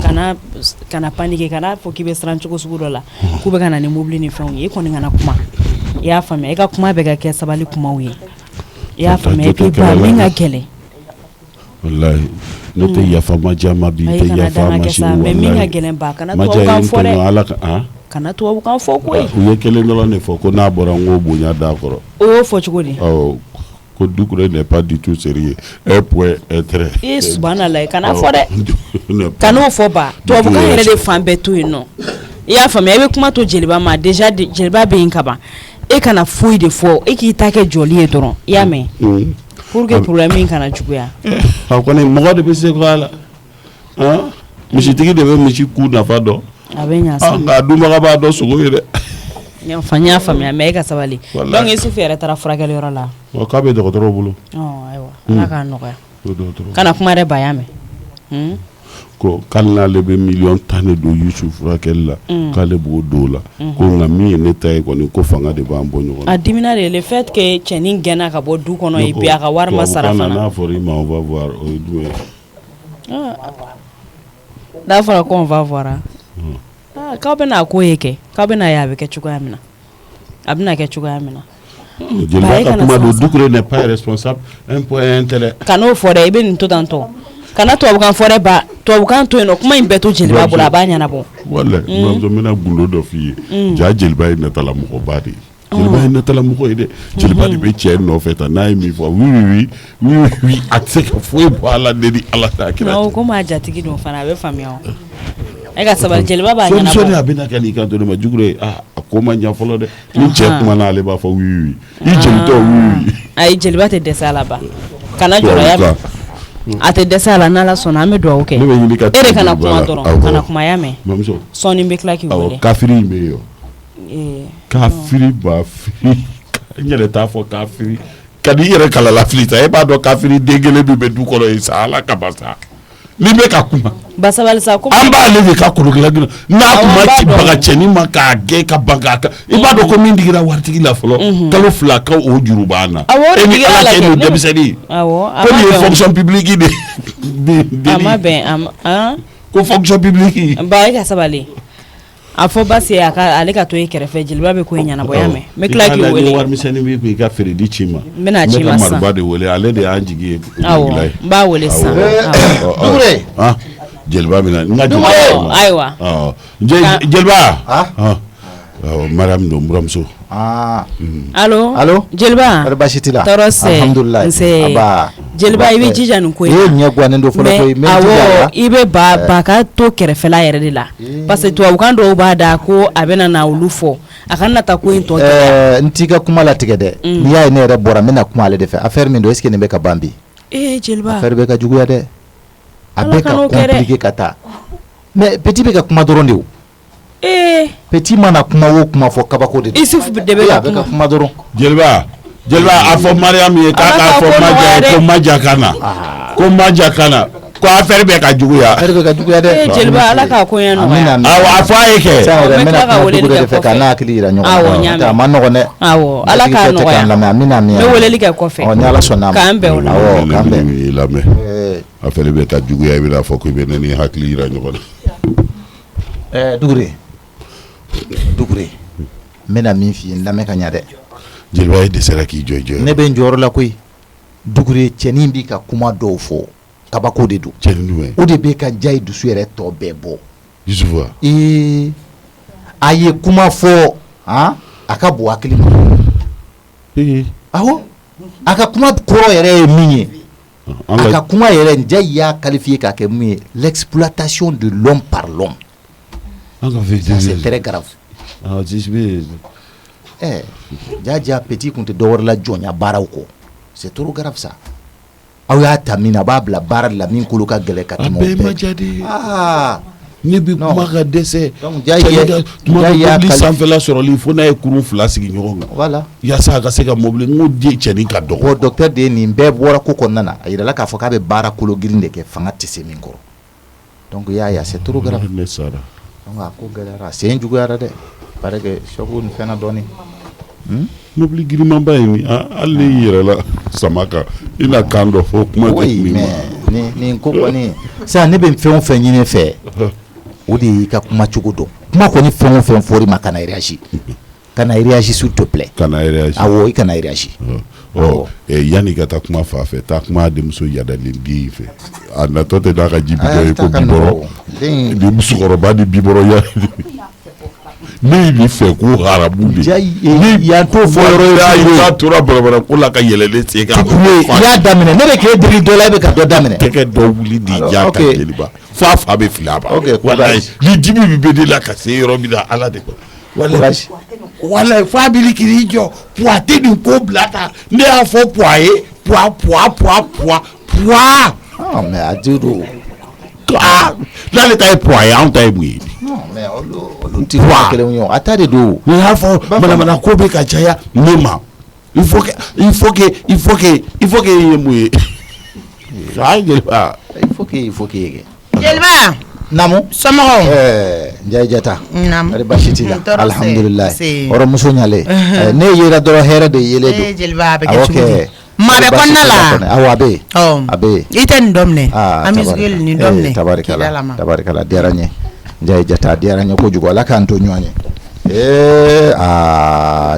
Speaker 7: kana paniquer kana fɔ k'i bɛ siran cogo sugu dɔ la k'u bɛ ka na ni mobili ni fɛnw ye i kɔni kana kuma i y'a faamuya i ka kuma bɛ ka kɛ sabali kumaw ye i y'a faamuya i k'i ba min ka gɛlɛn.
Speaker 2: Wallahi ne tɛ yafa ma diya ma bi i tɛ yafa ma sini wallahi.
Speaker 7: Mais min ka gɛlɛn ba kana tubabukan fɔ dɛ. Kana tubabukan fɔ koyi.
Speaker 2: U ye kelen dɔrɔn de fɔ ko n'a bɔra n k'o bonya d'a kɔrɔ.
Speaker 7: O y'o fɔ cogo di.
Speaker 2: Ko Doucouré n'est pas du tout sérieux. Un point un trait.
Speaker 7: Subhanallah kana fɔ dɛ. Kan'o fɔ ba tubabukan yɛrɛ de fan bɛɛ to yen nɔ. I y'a faamuya i bɛ kuma to jeliba ma déjà jeliba bɛ yen ka ban e kana foyi de fɔ e k'i ta kɛ jɔli ye dɔrɔn i y'a mɛn. Pour que problème in kana juguya.
Speaker 2: A kɔni mɔgɔ de bɛ se ko a la. Misitigi de bɛ misi ku nafa dɔn.
Speaker 7: A bɛ ɲa sa.
Speaker 2: Nka a dunbaga b'a dɔn sogo ye dɛ.
Speaker 7: N y'a faamuya mais e ka sabali. Donc Isufu yɛrɛ taara furakɛli yɔrɔ la.
Speaker 2: K'a bɛ dɔgɔtɔrɔw bolo.
Speaker 7: Ayiwa Ala k'a nɔgɔya. Kana kuma dɛ ba y'a mɛn.
Speaker 2: Ko k'ale n'ale bɛ 10 de don Yusu furakɛli la k'ale b'o don o la ko nka min ye ne ta ye kɔni ko fanga de b'an bɔ ɲɔgɔn na.
Speaker 7: A dimina de le fait que cɛnin gɛnna ka bɔ du kɔnɔ et puis a ka wari ma sara fana.
Speaker 2: N'a fɔra i ma on va voir o ye jumɛn ye.
Speaker 7: N'a fɔra ko on va voir k'aw bɛna a ko ye kɛ k'aw bɛna ye a bɛ kɛ cogoya min na a bɛna kɛ cogoya min na.
Speaker 2: Jeliba ka kuma don Doucouré n'est pas responsable un point un trait.
Speaker 7: Kan'o fɔ dɛ i bɛ nin to tan tɔ kana tubabukan fɔ dɛ ba tubabukan to yen nɔ kuma in bɛɛ to jeliba bolo a b'a ɲɛnabɔ.
Speaker 2: Walayi Buramuso n bɛna gundo dɔ f'i ye jaa jeliba ye natala mɔgɔba de ye. jeliba ye natala mɔgɔ ye dɛ jeliba de bɛ cɛ nɔfɛ tan n'a ye min fɔ oui a tɛ se ka foyi bɔ a la ni ala t'a kira
Speaker 7: cɛ komi a jatigi don fana a bɛ faamuya o e ka sabali jeliba b'a ɲɛnabɔ
Speaker 2: solution a bɛna kɛ n'i kan to ne ma jugu ye a ko man jan fɔlɔ dɛ ni cɛ kuma na ale b'a fɔ oui i jelitɔ oui
Speaker 7: ayi jeliba tɛ dɛsɛ a la ba kana jɔrɔya mɛn a tɛ dɛsɛ a la n'ala sɔnna an bɛ dugawu kɛ e de kana kuma dɔrɔn kana kumaya mɛn sɔɔni bɛ tila k'i wele
Speaker 2: kafiri in bɛ yen kafiri ba firi n yɛrɛ t'a fɔ kafiri ka di i yɛrɛ kalala fili sa e b'a dɔn kafiri den kelen min bɛ du kɔnɔ yen sa ala ka basa ni bɛ ka kuma
Speaker 7: basabali sa ko
Speaker 2: an b'ale de ka kolokɛla gilan n'a kuma ci baga cɛnin ma k'a gɛn ka ban k'a kan i b'a dɔn ko min digira waritigi la fɔlɔ kalo 2 ka o juru b'an na e ni ala kɛ ni denmisɛnnin ko nin ye fonction publique de
Speaker 7: a ma bɛn
Speaker 2: ko fonction publique
Speaker 7: ba e ka sabali a fɔ basi ale ka to e kɛrɛfɛ jeliba bɛ ko e ɲɛnabɔ ya mɛn n bɛ tila k'i wele
Speaker 2: warimisɛnnin b'i kun i ka feere di ci ma
Speaker 7: n bɛna ci ma sisan
Speaker 2: n bɛ ka Maruba de wele ale de y'an jigi ye
Speaker 7: awɔ n b'a wele sisan
Speaker 3: Dugure
Speaker 2: jeliba bɛ na n ka
Speaker 7: Dugure ayiwa
Speaker 2: jeliba Mariam don buramuso
Speaker 7: allo jeliba
Speaker 3: bari baasi t'i la
Speaker 7: tɔɔrɔ sɛ
Speaker 3: alhamdulilayi
Speaker 7: nse jeliba i bɛ jija nin ko in
Speaker 3: na ɲɛ gannen don fɔlɔ koyi
Speaker 7: mais awɔ i bɛ ba ka to kɛrɛfɛla yɛrɛ de la parce que tubabukan dɔw b'a da ko a bɛna na olu fɔ a kana taa ko in tɔ
Speaker 3: n t'i ka kuma latigɛ dɛ n'i y'a ye ne yɛrɛ bɔra n bɛna kuma ale de fɛ affaire min don est ce que nin bɛ ka ban bi
Speaker 7: jeliba
Speaker 3: affaire bɛ ka juguya dɛ a bɛ ka compliquer ka taa mais petit bɛ ka kuma dɔrɔn de o petit mana kuma o kuma fɔ kabako de don
Speaker 7: Isufu de bɛ ka
Speaker 3: kuma dɔrɔn
Speaker 2: jeliba a fɔ Mariam ye k'a fɔ maja kana ko maja kana ko affaire bɛ ka juguya
Speaker 3: affaire bɛ ka juguya dɛ
Speaker 7: jeliba ala k'a ko ɲɛ nɔgɔya
Speaker 2: a fɔ a ye kɛ
Speaker 3: sisan yɛrɛ n bɛna kuma Dugure de fɛ k'a n'a hakili yira ɲɔgɔn na a ma nɔgɔn dɛ
Speaker 7: awɔ ala k'a nɔgɔya n bɛ weleli kɛ kɔfɛ
Speaker 3: ni ala sɔnna a ma
Speaker 7: k'an bɛn o la
Speaker 2: awɔ k'an bɛn lamɛn affaire bɛ ka juguya i bɛna fɔ ko i bɛ ne ni hakili yira ɲɔgɔn na
Speaker 3: Dugure n bɛna min f'i ye n lamɛn ka ɲɛ dɛ
Speaker 2: jeliba ye dɛsɛra k'i jɔ
Speaker 3: ne bɛ n jɔyɔrɔ la koyi Dugure cɛnin bi ka kuma dɔw fɔ kabako de don o de bɛ ka ja i dusu yɛrɛ tɔ bɛɛ bɔ
Speaker 2: Yusufu
Speaker 3: a ye kuma fɔ a ka bon hakili ma awɔ a ka kuma kɔrɔ yɛrɛ ye min ye a ka kuma yɛrɛ n ja y'a qualifié k'a kɛ mun ye l'exploitation de l'homme par l'homme ça c'est très grave jaja petit kun tɛ dɔwɛrɛ la jɔnya baaraw kɔ c'est trop grave ça aw y'a ta min na a b'a bila baara la min kolo ka gɛlɛ ka tɛmɛ o bɛɛ
Speaker 2: a bɛɛ ma ja de ne bɛ kuma ka dɛsɛ tuma mobili sanfɛla sɔrɔli fo n'a ye kurun 2 sigi ɲɔgɔn kan
Speaker 3: voilà
Speaker 2: yaasa a ka se ka mobili n ko di cɛnin ka dɔgɔ
Speaker 3: docteur de ye nin bɛɛ bɔra ko kɔnɔna na a yirala k'a fɔ k'a bɛ baara kolo girin de kɛ fanga tɛ se min kɔrɔ donc i y'a ye c'est trop grave
Speaker 2: ne sara
Speaker 3: donc a ko gɛlɛyara sen juguyara dɛ paraît que choc nin fɛnna dɔɔnin
Speaker 2: mobili girimanba ye nin hali n'i yɛrɛla sama kan i na kan dɔ fɔ kuma tɛ min ma
Speaker 3: nin ko kɔni sisan ne bɛ fɛn o fɛn ɲini fɛ o de y'i ka kuma cogo dɔn kuma kɔni fɛn o fɛn fɔr'i ma kana réagir s'il te plaît
Speaker 2: kana réagir
Speaker 3: awɔ i kana réagir
Speaker 2: yanni ka taa kuma fa fɛ taa kuma denmuso yadalen den fɛ a natɔ tɛ n'a ka ji bidɔ ye ko bibɔrɔ ni musokɔrɔba ni bibɔrɔ ya ne ye nin fɛ ko haramu de
Speaker 3: yan t'o fɔ yɔrɔ ye
Speaker 2: n'a tora barabara ko la ka yɛlɛlen sen kan
Speaker 3: i y'a daminɛ ne bɛ k'e deli dɔ la e bɛ ka dɔ daminɛ
Speaker 2: tɛgɛ dɔ wuli de ja ka jeliba f'a fa bɛ fili a ba walayi ni dimi min bɛ ne la ka se yɔrɔ min na ala de walayi f'a bɛ k'i jɔ puwa tɛ nin ko bila ta ne y'a fɔ puwa ye puwa
Speaker 3: mais a ti do
Speaker 2: n'ale ta ye puwa ye anw ta ye mun ye
Speaker 3: mais olu ti puwa kelen ye a ta de do
Speaker 2: ni y'a fɔ manamana ko bɛ ka caya ne ma il faut que ye mun ye
Speaker 3: jeliba il faut que
Speaker 5: jeliba
Speaker 3: namu
Speaker 5: somɔgɔw
Speaker 3: Njayi Jata
Speaker 5: namu
Speaker 3: ari baasi t'i la alhamdulilayi hɔrɔn muso ɲalen ne yera dɔrɔn hɛrɛ de yelen don
Speaker 5: jeliba a bɛ kɛ cogo di maa bɛ kɔnɔna la
Speaker 3: awɔ a bɛ
Speaker 5: i tɛ nin dɔ minɛ an bɛ sigi nin dɔ minɛ
Speaker 3: tabarikala diyara n ye Njayi Jata diyara n ye kojugu ala k'an to ɲɔgɔn ye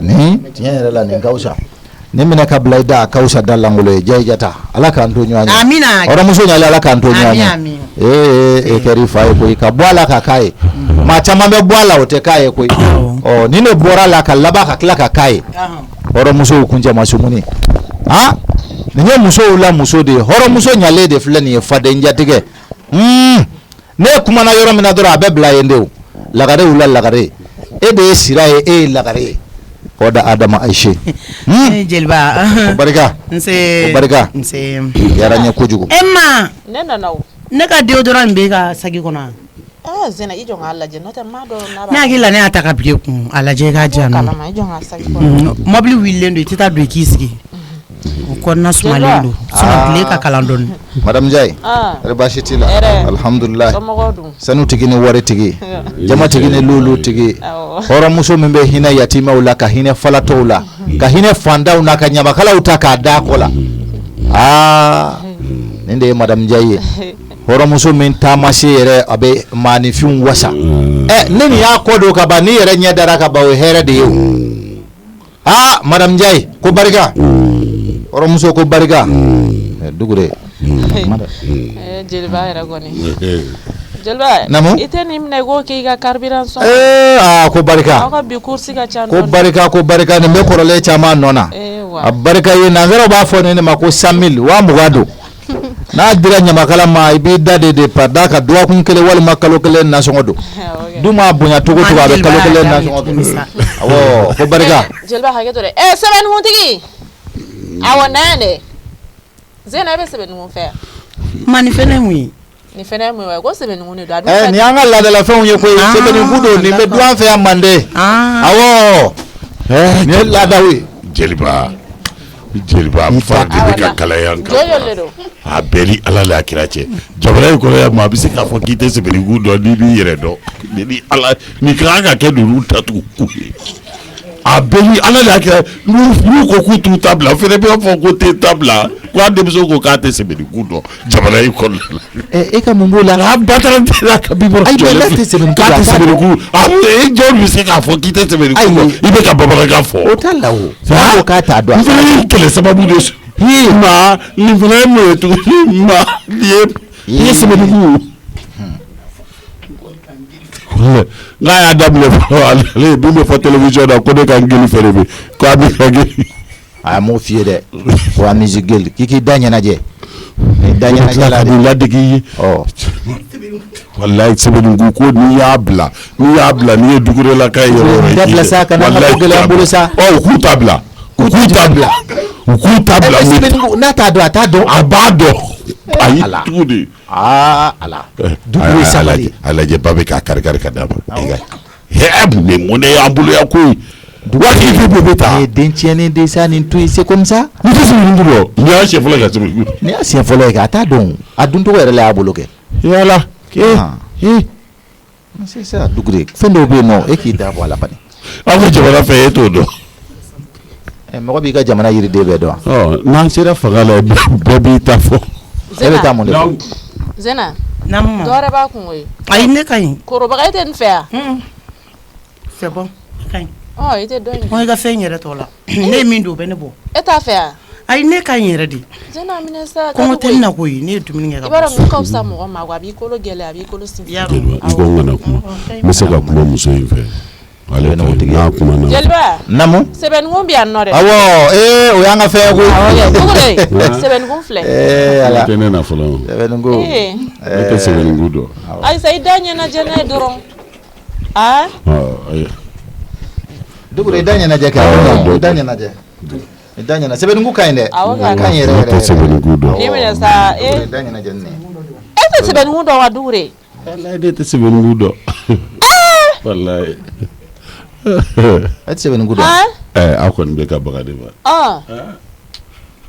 Speaker 3: nin tiɲɛ yɛrɛ la nin ka wusa ne minɛ ka bila i da a ka wusa da langolo ye Njayi Jata ala k'an to ɲɔgɔn ye
Speaker 5: amina
Speaker 3: hɔrɔn muso ɲalen ala k'an to ɲɔgɔn ye e kɛr'i fa ye koyi ka bɔ ala ka k'a ye ma caman bɛ bɔ a la o tɛ k'a ye koyi ni ne bɔra la ka laban ka tila ka k'a ye hɔrɔnmusow kuncɛ ma sumuni nin ye musow la muso de ye hɔrɔnmuso ɲalen de filɛ nin ye faden jatigɛ ne kumana yɔrɔ min na dɔrɔn a bɛ bila yen de o lagare wula lagare e de ye sira ye e ye lagare ye o da Adama Ayise
Speaker 5: jeliba
Speaker 3: barika
Speaker 5: nse
Speaker 3: barika
Speaker 5: nse
Speaker 3: yara ɲɛ kojugu
Speaker 5: Emma
Speaker 6: ne nana o
Speaker 5: ne ka deodorant bɛ ka sagi kɔnɔ
Speaker 6: Zena i jɔ k'a lajɛ n'o tɛ maa dɔ
Speaker 5: ne hakili la ne y'a ta ka bile kun a lajɛ k'a diyan
Speaker 6: kalama i jɔ k'a sagi kɔnɔ
Speaker 5: mobili wililen don i tɛ taa don i k'i sigi o kɔnɔna sumalen don tile ka kalan dɔɔni
Speaker 3: Madame Jai re baasi t'i la alhamdulillah sanu tigi ni wari tigi jama tigi ni lulu tigi hɔrɔnmuso min bɛ hinɛ yatimɛw la ka hinɛ falatɔw la ka hinɛ fandaw na ka ɲamakalaw ta k'a da kɔ la nin de ye Madame Jai ye hɔrɔnmuso min taamase yɛrɛ a bɛ maanifinw wasa ne nin y'a kɔ don ka ban ni yɛrɛ ɲɛ dara ka ban o ye hɛrɛ de ye o Madame Jai ko barika hɔrɔnmuso ko barika dugure
Speaker 6: jeliba yɛrɛ kɔni jeliba i tɛ nin minɛ ko k'i ka carburant sɔrɔ
Speaker 3: ko barika
Speaker 6: aw ka bi course ka ca
Speaker 3: ko barika nin bɛ kɔrɔlen caman nɔ na a barika ye nanzaraw b'a fɔ ne ma ko 100 000 20 don n'a dira ɲamakala ma i b'i da de da ka dɔgɔkun kelen walima kalo kelen nasɔngɔ don du ma bonya cogo a bɛ kalo kelen nasɔngɔ don awɔ ko barika
Speaker 6: jeliba hakɛ to dɛ sɛbɛnnikutigi awɔ nan dɛ Zena bɛ sɛbɛnnikun fɛ
Speaker 5: ma nin fɛnɛ mun ye
Speaker 6: nin fɛnɛ mun ye ko sɛbɛnnikun de don
Speaker 3: nin y'an ka laadalafɛnw ye koyi sɛbɛnnikun don nin bɛ du an fɛ yan Mande awɔ nin ye laadaw ye
Speaker 2: jeliba fa de bɛ ka kalaya kan a bɛɛ ni Ala la kira cɛ jamana in kɔnɔ yan maa bɛ se k'a fɔ k'i tɛ sɛbɛnnikun dɔn n'i b'i yɛrɛ dɔn ni Ala nin kan ka kɛ ninnu datugu ko ye a bɛɛ ni Ala la kira n'u ko k'u t'u ta bila fɛnɛ bɛ fɔ ko t'e ta bila ko a denmuso ko k'a tɛ sɛbɛnnikun dɔn jamana in kɔnɔ la
Speaker 3: e ka mun b'o la
Speaker 2: a batara tɛ la ka bi bɔra jɔlen k'a tɛ sɛbɛnnikun e jɔn bɛ se k'a fɔ k'i tɛ sɛbɛnnikun dɔn i bɛ ka bamanankan fɔ
Speaker 3: o t'a la o ko k'a t'a dɔn
Speaker 2: n fana ye kɛlɛ sababu de sɔrɔ nin fana ye mun ye tuguni nin ye sɛbɛnnikun n'a y'a daminɛ fɔlɔ ale min bɛ fɔ télévision na ko ne ka n geli fɛnɛ bɛ ko a bɛ ka geli
Speaker 3: a m'o f'i ye dɛ ko a musique geli k'i da ɲɛnajɛ da ɲɛnajɛ la
Speaker 2: de ladege ye wallahi sɛbɛnnikun ko n'i y'a bila n'i ye dugurela ka ye yɔrɔ
Speaker 3: da bila sa kana na ko gɛlɛya bolo sa
Speaker 2: u k'u ta bila
Speaker 3: n'a t'a dɔn a t'a dɔn
Speaker 2: a b'a dɔn ayi tugu de
Speaker 3: ala dugure sabali
Speaker 2: a lajɛ ba bɛ k'a kari ka d'a ma mun de y'an bolo yan koyi waati bɛ taa
Speaker 3: den tiɲɛnen de sa nin to yen c'est comme ça
Speaker 2: ni tɛ sɛbɛnnikun dɔn ni y'a siɲɛ fɔlɔ ka sɛbɛnnikun
Speaker 3: ni y'a siɲɛ fɔlɔ ye kɛ a t'a dɔn a duncogo yɛrɛ la y'a bolo kɛ
Speaker 2: yala
Speaker 3: c'est ça dugure fɛn dɔw bɛ yen nɔ e k'i da bɔ a la bani
Speaker 2: aw ka jamana fɛ e t'o dɔn
Speaker 3: mɔgɔ b'i ka jamana yiriden bɛɛ dɔn
Speaker 2: n'an sera fanga la bɛɛ b'i ta fɔ
Speaker 3: e bɛ taa mun de fɔ
Speaker 6: Zena
Speaker 5: Namu
Speaker 6: dɔ wɛrɛ b'a kun o ye
Speaker 5: ayi ne ka ɲi
Speaker 6: korobaga e tɛ nin fɛ yan
Speaker 5: c'est bon ka ɲi
Speaker 6: i tɛ dɔn in
Speaker 5: i ka fɛn yɛrɛ tɔ la ne ye min don o bɛ ne bɔ
Speaker 6: e t'a fɛ yan
Speaker 5: ayi ne ka ɲi yɛrɛ de
Speaker 6: Zena minɛ sa
Speaker 5: kɔngɔ tɛ ne na koyi ne ye dumuni kɛ ka
Speaker 6: i b'a dɔn mun ka fisa mɔgɔ ma a b'i kolo gɛlɛya a b'i kolo sinsin
Speaker 2: n ko n kana kuma n bɛ se ka kuma muso in fɛ ale n'a kuma na
Speaker 6: jeliba
Speaker 3: namu
Speaker 6: sɛbɛnnikun bɛ yan nɔ dɛ
Speaker 3: awɔ o y'an ka fɛn ko
Speaker 6: sɛbɛnnikun filɛ
Speaker 3: ala
Speaker 2: tɛ ne na fɔlɔ
Speaker 3: sɛbɛnnikun
Speaker 2: ne tɛ sɛbɛnnikun dɔn
Speaker 6: ayisa i da ɲɛnajɛ n'a ye dɔrɔn
Speaker 3: dugure i da ɲɛnajɛ kɛ i da ɲɛnajɛ i da ɲɛna sɛbɛnnikun ka ɲi dɛ ka ɲi yɛrɛ
Speaker 2: ne tɛ sɛbɛnnikun dɔn
Speaker 6: ni minɛ sa
Speaker 3: i da ɲɛnajɛ nin
Speaker 6: e tɛ sɛbɛnnikun dɔn wa dugure
Speaker 2: wallahi ne tɛ sɛbɛnnikun dɔn wallahi
Speaker 3: e tɛ sɛbɛnnikun dɔn
Speaker 2: aw kɔni bɛ ka baga de ma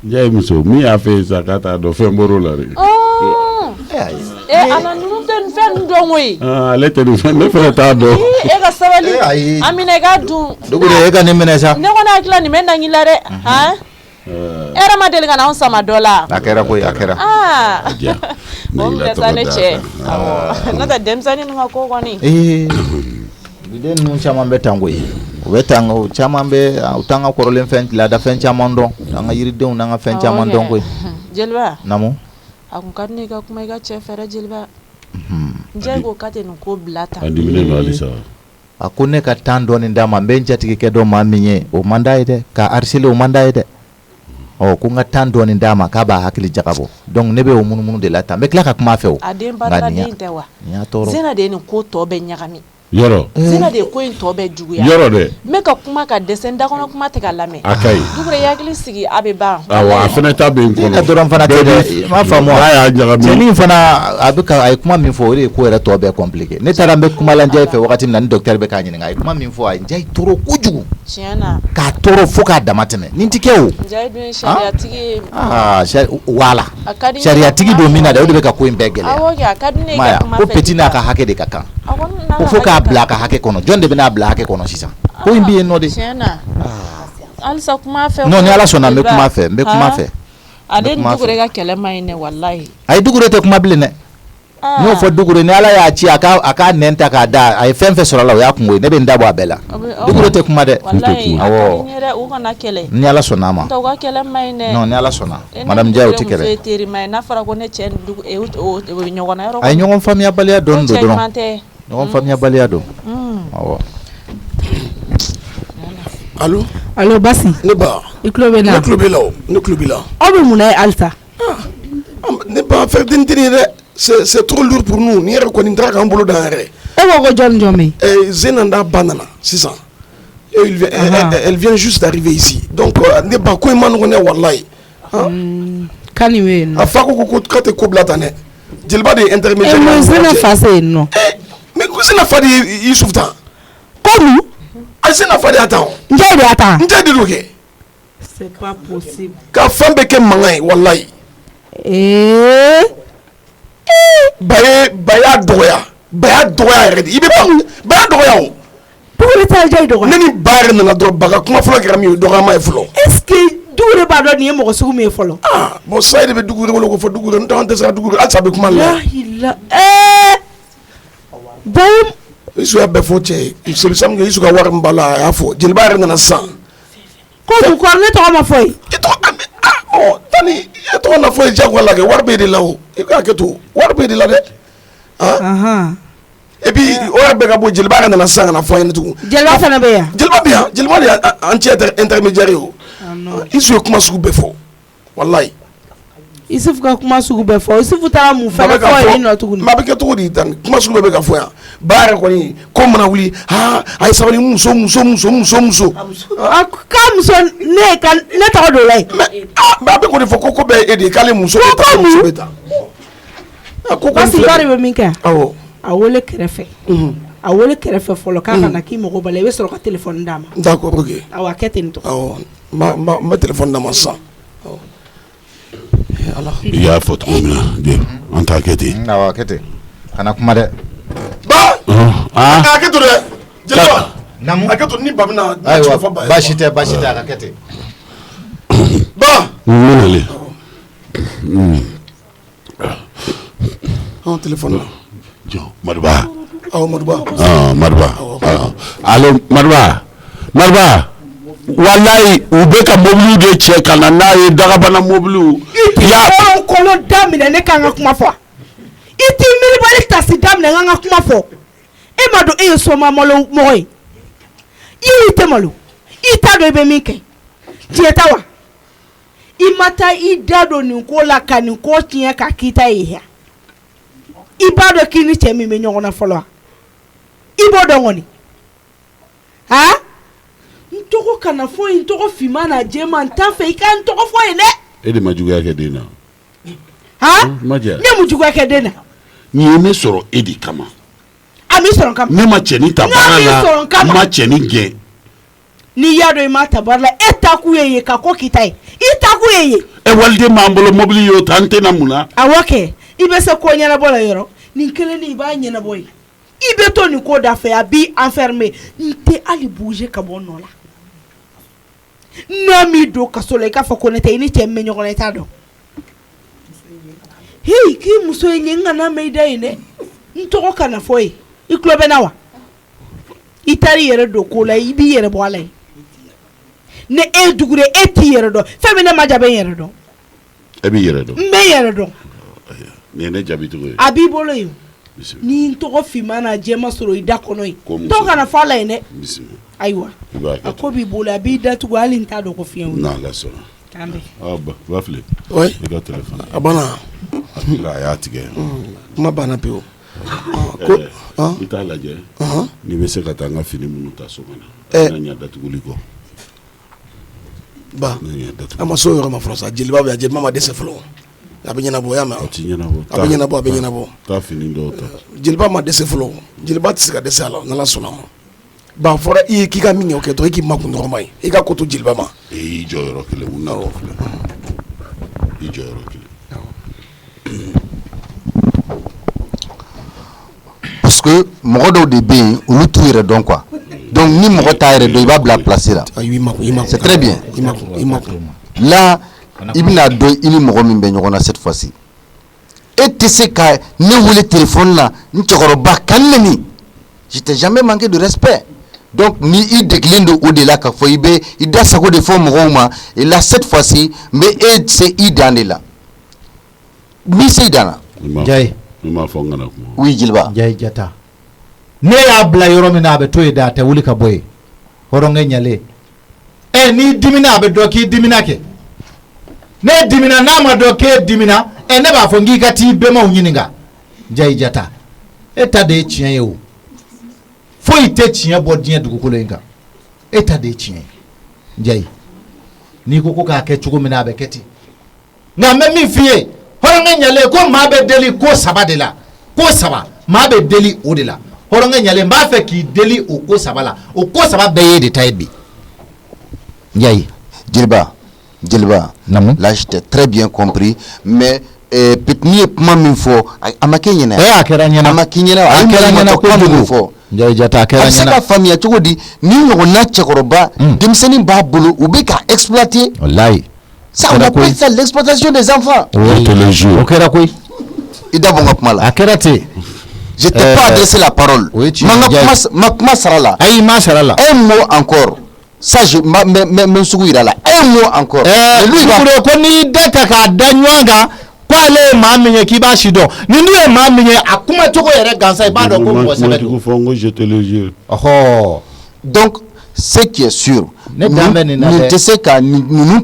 Speaker 2: Jai muso min y'a fɛ sa k'a t'a dɔn fɛn bɔr'o la dɛ
Speaker 6: ala ninnu tɛ nin fɛn ninnu dɔn koyi
Speaker 2: ale tɛ nin fɛn ne fɛnɛ t'a dɔn
Speaker 6: e ka sabali a minɛ i ka dun
Speaker 3: dugure e ka nin minɛ sa
Speaker 6: ne kɔni hakili nin bɛ na ɲi la dɛ e yɛrɛ ma deli ka na anw sama dɔ la
Speaker 3: a kɛra koyi a kɛra
Speaker 6: o minɛ sa ne cɛ n'o tɛ denmisɛnnin ninnu ka ko kɔni
Speaker 3: den ninnu caman bɛ tan koyi u bɛ tan o caman bɛ u t'an ka kɔrɔlen fɛn laada fɛn caman dɔn an ka yiridenw n'an ka fɛn caman dɔn koyi
Speaker 6: jeliba
Speaker 3: namu
Speaker 6: a kun ka di ne ka kuma i ka cɛ fɛrɛ jeliba njɛ ko k'a tɛ nin ko bila tan.
Speaker 2: A diminen don halisa.
Speaker 3: A ko ne ka temps dɔɔni d'a ma n bɛ n jatigikɛ dɔ maa min ye o man d'a ye dɛ ka harceler o man d'a ye dɛ ko n ka temps dɔɔni d'a ma k'a b'a hakili jagabɔ donc ne bɛ o munumunu de la tan n bɛ tila ka kuma a fɛ o.
Speaker 6: a den barikaden tɛ wa Zena de ye nin ko tɔ bɛɛ ɲagami.
Speaker 2: Yɔrɔ.
Speaker 6: Zena de ye ko in tɔ bɛɛ juguya.
Speaker 2: Yɔrɔ dɛ.
Speaker 6: n bɛ ka kuma ka dɛsɛ n dakɔnɔ kuma tɛ ka lamɛn.
Speaker 2: A ka ɲi.
Speaker 6: Dugure i hakili sigi a bɛ ban.
Speaker 2: Awɔ a fana ta bɛ n kɔnɔ.
Speaker 3: ne dɔrɔn fana tɛ dɛ m'a faamu a
Speaker 2: y'a ɲagami.
Speaker 3: cɛnin fana a bɛ ka a ye kuma min fɔ o de ye ko yɛrɛ tɔ bɛɛ compliqué ne taara n bɛ kuma la Njayi fɛ wagati min na ni docteur bɛ k'a ɲininka a ye kuma min fɔ a ye Njayi tɔɔrɔ kojugu.
Speaker 6: tiɲɛ na.
Speaker 3: k'a tɔɔrɔ fo k'a dama tɛmɛ nin tɛ kɛ o.
Speaker 6: Njayi dun ye sariyatigi ye.
Speaker 3: wala
Speaker 6: A ka di n ye
Speaker 3: sariyatigi don min na dɛ o de bɛ ka ko in bɛɛ gɛlɛya.
Speaker 6: awɔ kɛ a ka di ne ye
Speaker 3: Maya
Speaker 6: ka kuma
Speaker 3: ko
Speaker 6: fɛ.
Speaker 3: petit n'a ka hakɛ de ka kan.
Speaker 6: a kɔni n'a
Speaker 3: ko
Speaker 6: ka
Speaker 3: fo k'a
Speaker 6: hakɛ
Speaker 3: bila a
Speaker 6: kan.
Speaker 3: ka hakɛ kɔnɔ jɔn de bɛ n'a bila hakɛ kɔnɔ sisan ko in bɛ yen nɔ de.
Speaker 6: tiɲɛ na. halisa kuma fɛ.
Speaker 3: non ni ala sɔnna n bɛ kuma fɛ n bɛ kuma fɛ.
Speaker 6: ale ni
Speaker 3: kuma
Speaker 6: Dugure
Speaker 3: fɛ.
Speaker 6: ka kɛlɛ ma ɲi dɛ walayi.
Speaker 3: a ye Dugure tɛ kuma bilen dɛ. n y'o fɔ Dugure ni ala y'a ci a ka nɛn ta k'a da a ye fɛn fɛn sɔrɔ a la o y'a kungo ye ne bɛ n da bɔ a bɛɛ la. Dugure tɛ kuma dɛ.
Speaker 6: walayi a
Speaker 3: awɔ
Speaker 6: ka di n ye dɛ u kana kɛlɛ.
Speaker 3: ni ala sɔnna a ma.
Speaker 6: n'o tɛ u ka kɛlɛ ma ɲi dɛ.
Speaker 3: non ni ala sɔnna
Speaker 6: E ni
Speaker 3: madame Njayi o tɛ
Speaker 6: Dugure muso ye
Speaker 3: kɛlɛ.
Speaker 6: terima ye n'a fɔra ko ne cɛ ni o bɛ ɲɔgɔn na yɔrɔ
Speaker 3: a ye ɲɔgɔn faamuyabaliya dɔɔni don
Speaker 6: cɛ
Speaker 3: dɔrɔn
Speaker 6: ɲuman tɛ.
Speaker 3: ɲɔgɔn faamuyabaliya don. awɔ.
Speaker 4: Allô
Speaker 8: Allo Basi.
Speaker 4: Ne ba.
Speaker 8: I tulo bɛ na.
Speaker 4: Ne tulo b'i la o. Ne tulo b'i la.
Speaker 8: Aw bɛ mun na ye halisa.
Speaker 4: Ne ba affaire denmisɛnnin ye dɛ. C'est trop lourd pour nous. Ni yɛrɛ kɔni taara k'an bolo dan yɛrɛ.
Speaker 8: E ko ko jɔn ni jɔn bɛ yen.
Speaker 4: Zena n'a ba nana sisan. Elle vient juste d'arriver ici. Donc ne ba ko in ma nɔgɔn dɛ walayi.
Speaker 8: Kan nin bɛ yen nɔ.
Speaker 4: A fa ko k'a tɛ ko bila tan dɛ. Jeliba de ye intermédiaire.
Speaker 8: mun Zena fa se yen nɔ.
Speaker 4: Mais ko Zena fa de ye Yusuf tan.
Speaker 8: Komi.
Speaker 4: A Zena fa de y'a tan o.
Speaker 8: Njayi de y'a tan.
Speaker 4: Njayi de y'o kɛ.
Speaker 8: C'est pas possible.
Speaker 4: Ka fɛn bɛɛ kɛ mankan ye walayi. Ba y'a dɔgɔya. Ba y'a dɔgɔya yɛrɛ de. I bɛ ba y'a dɔgɔya o.
Speaker 8: Dugure tɛ Njayi dɔgɔya.
Speaker 4: Ne ni ba yɛrɛ nana dɔrɔn ba ka kuma fɔlɔ kɛra min ye o dɔgɔyama ye fɔlɔ.
Speaker 8: Est-ce que Dugure b'a dɔn nin ye mɔgɔ sugu min ye fɔlɔ.
Speaker 4: Bon sa de bɛ Dugure wele ko fɔ Dugure n tɛ se ka Dugure halisa a bɛ kuma la.
Speaker 8: Bon.
Speaker 4: Isu y'a bɛɛ fɔ cɛ ye. Sɛbɛn kɛ Isu ka wari min b'a la a y'a fɔ jeliba yɛrɛ nana sisan.
Speaker 8: Ko mun kɔrɔ ne tɔgɔ ma fɔ ye.
Speaker 4: Tani e tɔgɔ na fɔ ye jagoya la kɛ wari b'e de la o i k'a kɛ to wari b'e de la dɛ. Et puis o yɛrɛ bɛɛ ka bɔ jeliba yɛrɛ nana sisan ka na fɔ an ɲɛna tugun.
Speaker 8: Jeliba fana bɛ yan.
Speaker 4: Jeliba bɛ yan jeliba de y'an cɛ intermédiaire ye o. Isu ye kuma sugu bɛɛ fɔ walayi.
Speaker 8: Isufu ka kuma sugu bɛɛ fɔ Isufu taara mun fana fɔ yen nɔ tuguni.
Speaker 4: Maa bɛ kɛ cogo di tan kuma sugu bɛɛ bɛ ka fɔ yan ba yɛrɛ kɔni ko mana wuli a ye sabali muso.
Speaker 8: K'a muso ne tɔgɔ don la ye.
Speaker 4: Mais a bɛ kɔni fɔ ko bɛɛ e de ye k'ale muso bɛ ta muso bɛ ta.
Speaker 8: Basi ba de bɛ min kɛ.
Speaker 4: Awɔ.
Speaker 8: A wele kɛrɛfɛ. A wele kɛrɛfɛ fɔlɔ k'a kana k'i mago b'a la i bɛ sɔrɔ ka téléphone d'a ma.
Speaker 4: D'accord ok.
Speaker 8: Awɔ a kɛ ten tɔ.
Speaker 4: Awɔ n bɛ téléphone d'a ma sisan.
Speaker 2: I y'a fɔ cogo min na den an t'a kɛ ten.
Speaker 3: awɔ a kɛ ten kana kuma dɛ.
Speaker 4: Ba. A kɛ to dɛ. Jeliba.
Speaker 3: Naamu.
Speaker 4: A kɛ to ni ba bɛ na.
Speaker 3: ayiwa baasi tɛ a ka kɛ ten.
Speaker 4: Ba.
Speaker 2: N bɛnale.
Speaker 4: Téléphone la.
Speaker 2: Jɔ Madiba.
Speaker 4: Awɔ Madiba.
Speaker 2: Madiba. Allo Madiba. Walayi u bɛ ka mobiliw de cɛ ka na n'a ye dagabana mobiliw.
Speaker 8: I t'i kolon daminɛ ne kan ka kuma fɔ i t'i miiribali tasi daminɛ n kan ka kuma fɔ e ma dɔn e ye soma malo mɔgɔ ye i tɛ malo i t'a dɔn i bɛ min kɛ tiɲɛ tɛ wa i ma taa i da don nin ko la ka nin ko tiɲɛ ka k'i ta ye yan i b'a dɔn k'i ni cɛ min bɛ ɲɔgɔn na fɔlɔ wa i b'o dɔn kɔni n tɔgɔ kana fɔ n tɔgɔ finman na jɛman n t'a fɛ i ka n tɔgɔ fɔ yen dɛ.
Speaker 2: E de ma juguya kɛ den na. Ma diya.
Speaker 8: Ne mu juguya kɛ den na.
Speaker 2: Nin ye ne sɔrɔ e de kama.
Speaker 8: A m'i sɔrɔ n kama.
Speaker 2: Ne ma cɛnin ta baara la n ma cɛnin gɛn.
Speaker 8: N'i y'a dɔn i m'a ta baara la e ta kun ye yen ka ko k'i ta ye i ta kun ye yen.
Speaker 2: Waliden b'an bolo mobili y'o ta n tɛna mun na.
Speaker 8: Awɔ kɛ i bɛ se ko ɲɛnabɔ la yɔrɔ nin kelen nin i b'a ɲɛnabɔ ye i bɛ to nin ko da fɛ a b'i enfermer n tɛ hali bouger ka bɔ nɔ la. N'a m'i don kaso la i k'a fɔ ko ne tɛ i ni cɛ min bɛ ɲɔgɔn na i t'a dɔn. Hey k'i muso ye ɲɛ n kana mɛn i da yen dɛ n tɔgɔ kana fɔ ye i tulo bɛ na wa i taara i yɛrɛ don ko la i b'i yɛrɛ bɔ a la ye ne e Dugure e t'i yɛrɛ dɔn fɛn min ne ma jaabi n yɛrɛ dɔn.
Speaker 2: E b'i yɛrɛ dɔn.
Speaker 8: N bɛ n yɛrɛ dɔn.
Speaker 2: Nin ye ne jaabi cogo ye.
Speaker 8: A b'i bolo yen. ni n tɔgɔ finman na jɛma sɔrɔ i da kɔnɔ ye tɔ kana fɔ a la yen dɛ ayiwa a ko b'i bolo a b'i datugu hali n t'a dɔn ko fiɲɛ wuli
Speaker 2: n'Ala sɔnna
Speaker 8: k'an bɛn
Speaker 2: Bafile i ka téléphone
Speaker 4: a banna
Speaker 2: a y'a tigɛ
Speaker 4: kuma banna pewu
Speaker 2: ko i t'a lajɛ n'i bɛ se ka taa n ka fini minnu ta so kɔnɔ n'a ɲɛ datuguli kɔ
Speaker 4: ba a ma so yɔrɔ ma fɔlɔ sa jeliba bɛ yan jeliba ma dɛsɛ fɔlɔ a bɛ ɲɛnabɔ y'a mɛn
Speaker 2: a tɛ ɲɛnabɔ
Speaker 4: a bɛ ɲɛnabɔ a bɛ ɲɛnabɔ
Speaker 2: taa fini dɔw ta
Speaker 4: jeliba ma dɛsɛ fɔlɔ jeliba tɛ se ka dɛsɛ a la n'Ala sɔnna ma ba fɔra i ye k'i ka min kɛ o kɛ dɔrɔn i k'i makun dɔrɔn ma ye i ka ko to jeliba ma
Speaker 2: i jɔyɔrɔ kelen mun na filɛ i jɔyɔrɔ kelen
Speaker 3: parce que mɔgɔ dɔw de bɛ yen olu t'u yɛrɛ dɔn quoi donc ni mɔgɔ t'a yɛrɛ dɔn i b'a bila place la c'est très bien là i bɛna dɔn i ni mɔgɔ min bɛ ɲɔgɔn na cette fois-ci e tɛ se ka ne wele téléphone na n cɛkɔrɔba kan neni je t'ai jamais manqué de respect donc ni i degilen don o de la k'a fɔ i bɛ i da sago de fɔ mɔgɔw ma et là cette fois-ci n bɛ e se i dan de la n'i se i dan na
Speaker 9: Jayi
Speaker 2: i m'a fɔ n kana kuma
Speaker 3: oui Jeliba
Speaker 9: Jayi Jata ne y'a bila yɔrɔ min na a bɛ to yen da a tɛ wuli ka bɔ yen hɔrɔnkɛ ɲalen n'i dimina a bɛ dɔn k'i dimina kɛ ne dimina n'a ma dɔn k'e dimina ne b'a fɔ n k'i ka t'i bɛnbaw ɲininka Jayi Jata e ta de ye tiɲɛ ye o foyi tɛ tiɲɛ bɔ diɲɛ dugukolo in kan e ta de ye tiɲɛ ye Jayi n'i ko k'a kɛ cogo min na a bɛ kɛ ten nka n bɛ min f'i ye hɔrɔnkɛ ɲalen ko maa bɛ deli ko saba de la ko saba maa bɛ deli o de la hɔrɔnkɛ ɲalen n b'a fɛ k'i deli o ko saba la o ko saba bɛɛ ye de ta ye bi Jayi
Speaker 3: Jeliba là je t'ai très bien compris mais n'i ye kuma min fɔ a ma kɛ ɲɛna
Speaker 9: a kɛra ɲɛna
Speaker 3: a ma kɛ ɲɛna a kɛra ɲɛna kojugu
Speaker 9: Jayi Jata a kɛra ɲɛna
Speaker 3: a bɛ se ka faamuya cogo di ni ɲɔgɔnna cɛkɔrɔba denmisɛnnin b'a bolo u bɛ ka exploiter
Speaker 9: wallahi
Speaker 3: ça on appelle ça l'exploitation des enfants
Speaker 9: o kɛra koyi
Speaker 3: i da bɔ n ka kuma la
Speaker 9: a kɛra ten
Speaker 3: je t'ai pas adressé la parole ma kuma sara la
Speaker 9: ayi ma sara la
Speaker 3: un mot encore ça je me sugu yira la un mot encore
Speaker 9: lui ko ni da ka k'a da ɲɔgɔn kan ko ale ye maa min ye k'i b'a si dɔn ni dun ye maa min ye a kuma cogo yɛrɛ gansan i b'a dɔn ko mɔgɔ sɛbɛ don
Speaker 3: donc ce qui est sûr ninnu tɛ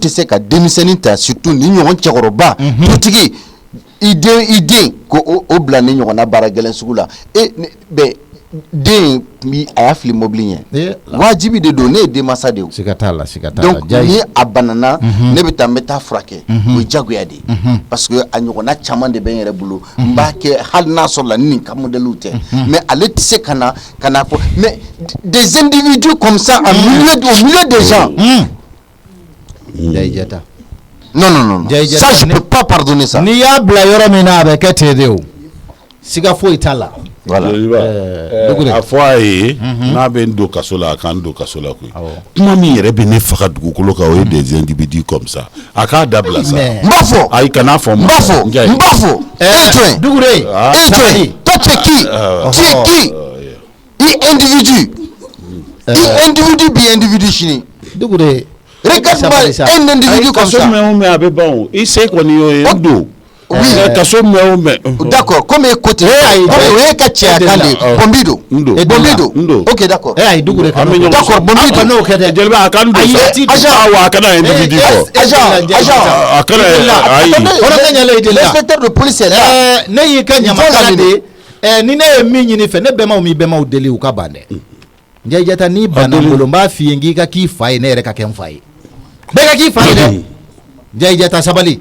Speaker 3: se ka denmisɛnnin ta surtout ni ɲɔgɔn cɛkɔrɔba dutigi i den ko o bila ni ɲɔgɔnna baara gɛlɛn sugu la den a y'a fili mobili ɲɛ wajibi de don ne ye denmansa de ye
Speaker 9: siga t'a la
Speaker 3: donc ni a banana ne bɛ taa n bɛ taa furakɛ o ye diyagoya de ye parce que a ɲɔgɔnna caman de bɛ n yɛrɛ bolo n b'a kɛ hali n'a sɔrɔ la ni nin ka modèle tɛ mais ale tɛ se ka na fɔ mais des individus comme ça au milieu des gens
Speaker 9: Jayi Jata
Speaker 3: non ça je peux pas pardonner ça
Speaker 9: n'i y'a bila yɔrɔ min na a bɛ kɛ ten de o siga foyi t'a la
Speaker 3: voilà
Speaker 2: a fɔ a ye n'a bɛ n don kaso la a k'an don kaso la koyi kuma min yɛrɛ bɛ ne faga dugukolo kan o ye des individus comme ça a k'a dabila sa
Speaker 3: n b'a fɔ
Speaker 2: ayi kana fɔ n b'a
Speaker 3: fɔ
Speaker 9: Dugure
Speaker 3: toi tu es qui i individu bi individu sini
Speaker 9: Dugure
Speaker 3: regarde-moi un individu comme ça
Speaker 2: mais a bɛ ban o i se kɔni y'o ye n don
Speaker 3: oui
Speaker 2: kaso mɛ o mɛ
Speaker 3: d'accord comme côté o ye ka cɛya kan de Bombido ok d'accord
Speaker 9: Dugure
Speaker 3: d'accord Bombido
Speaker 9: n'o kɛ dɛ
Speaker 2: Jeliba a ka n don sa wa a kana individu kɔ a kana ayi
Speaker 9: hɔrɔnkɛ ɲalen i de la
Speaker 3: l'inspecteur de police est là
Speaker 9: ne y'i ka ɲamakala de ni ne ye min ɲini fɛ ne bɛnbaw m'i bɛnbaw deli u ka ban dɛ Jayi Jata n'i banna n bolo n b'a f'i ye n k'i ka k'i fa ye ne yɛrɛ ka kɛ n fa ye bɛɛ ka k'i fa ye dɛ Jayi Jata sabali